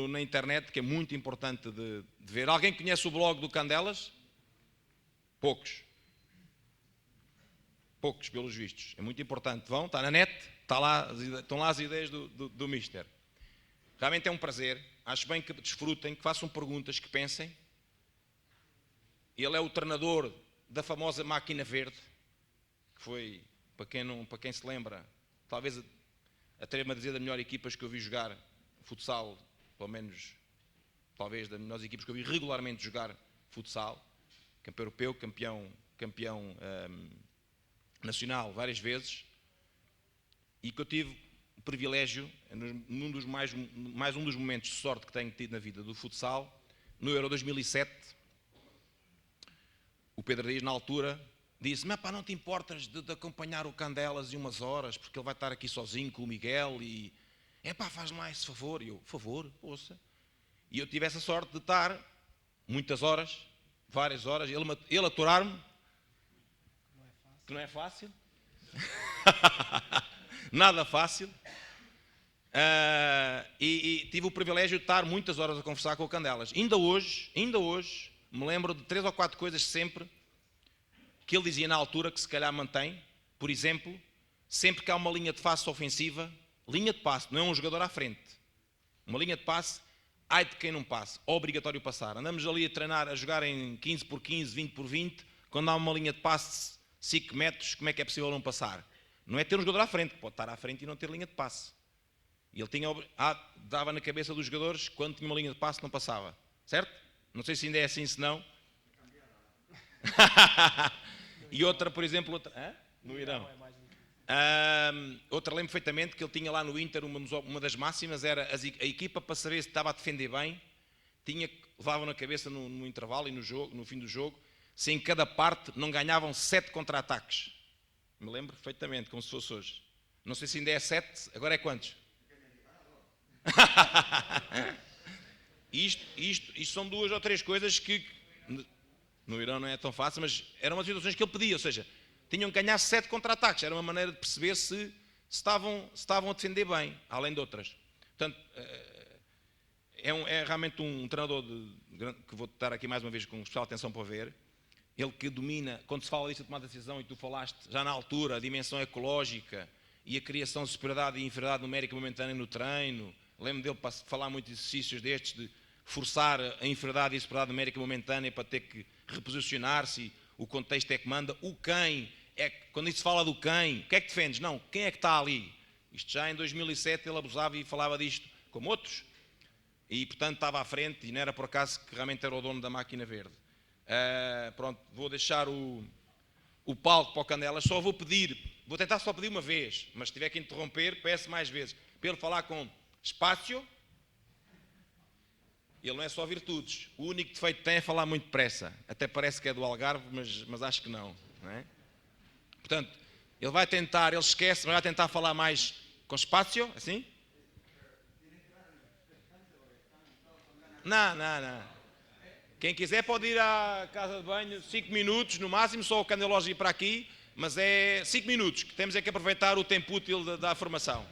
na internet que é muito importante de ver. Alguém conhece o blog do Candelas? Poucos. Poucos, pelos vistos. É muito importante. Vão, está na net, estão lá as ideias do Mister. Realmente é um prazer. Acho bem que desfrutem, que façam perguntas, que pensem. Ele é o treinador da famosa Máquina Verde, que foi, para quem se lembra, talvez atrevo-me a dizer das melhores equipas que eu vi jogar futsal, pelo menos, talvez das melhores equipas que eu vi regularmente jogar futsal, campeão europeu, campeão nacional várias vezes, e que eu tive o privilégio, mais um dos momentos de sorte que tenho tido na vida do futsal, no Euro 2007, o Pedro Dias, na altura, disse-me, pá, não te importas de acompanhar o Candelas em umas horas, porque ele vai estar aqui sozinho com o Miguel e... faz lá esse favor. E eu, favor, ouça. E eu tive essa sorte de estar muitas horas, várias horas, ele aturar-me. Que não é fácil. Nada fácil. E tive o privilégio de estar muitas horas a conversar com o Candelas. Ainda hoje, me lembro de 3 ou 4 coisas sempre que ele dizia na altura que se calhar mantém. Por exemplo, sempre que há uma linha de passe ofensiva, linha de passe, não é um jogador à frente. Uma linha de passe, ai de quem não passe, obrigatório passar. Andamos ali a treinar, a jogar em 15 por 15, 20 por 20, quando há uma linha de passe de 5 metros, como é que é possível não passar? Não é ter um jogador à frente, que pode estar à frente e não ter linha de passe. E ele dava na cabeça dos jogadores, quando tinha uma linha de passe não passava. Certo? Não sei se ainda é assim, se não. E outra, por exemplo, no Irão. Outra, lembro perfeitamente que ele tinha lá no Inter, uma das máximas era a equipa, para saber se estava a defender bem, levavam na cabeça no intervalo e no fim do jogo, se em cada parte não ganhavam 7 contra-ataques. Me lembro perfeitamente, como se fosse hoje. Não sei se ainda é 7, agora é quantos? Isto são 2 ou 3 coisas que no Irão não é tão fácil, mas eram umas situações que ele pedia, ou seja, tinham que ganhar 7 contra-ataques, era uma maneira de perceber se estavam a defender bem, além de outras. Portanto, é realmente um treinador que vou estar aqui mais uma vez com especial atenção para ver. Ele que domina, quando se fala disto de tomar decisão, e tu falaste já na altura, a dimensão ecológica e a criação de superioridade e inferioridade numérica momentânea no treino. Lembro dele para falar muito de exercícios destes, de forçar a inferioridade e a superioridade numérica momentânea para ter que reposicionar-se, e o contexto é que manda. O quem, quando se fala do quem, o que é que defendes? Não, quem é que está ali? Isto já em 2007 ele abusava e falava disto como outros. E, portanto, estava à frente e não era por acaso que realmente era o dono da máquina verde. Pronto, vou deixar o palco para o Candelas. Só vou tentar só pedir uma vez, mas se tiver que interromper, peço mais vezes. Para ele falar com espaço. Ele não é só virtudes. O único defeito que tem é falar muito depressa. Até parece que é do Algarve, mas acho que não é? Portanto, ele vai tentar, ele esquece, mas vai tentar falar mais com espaço, assim? Não. Quem quiser pode ir à casa de banho, 5 minutos no máximo, só o Candelas ir para aqui, mas é 5 minutos, que temos é que aproveitar o tempo útil da formação.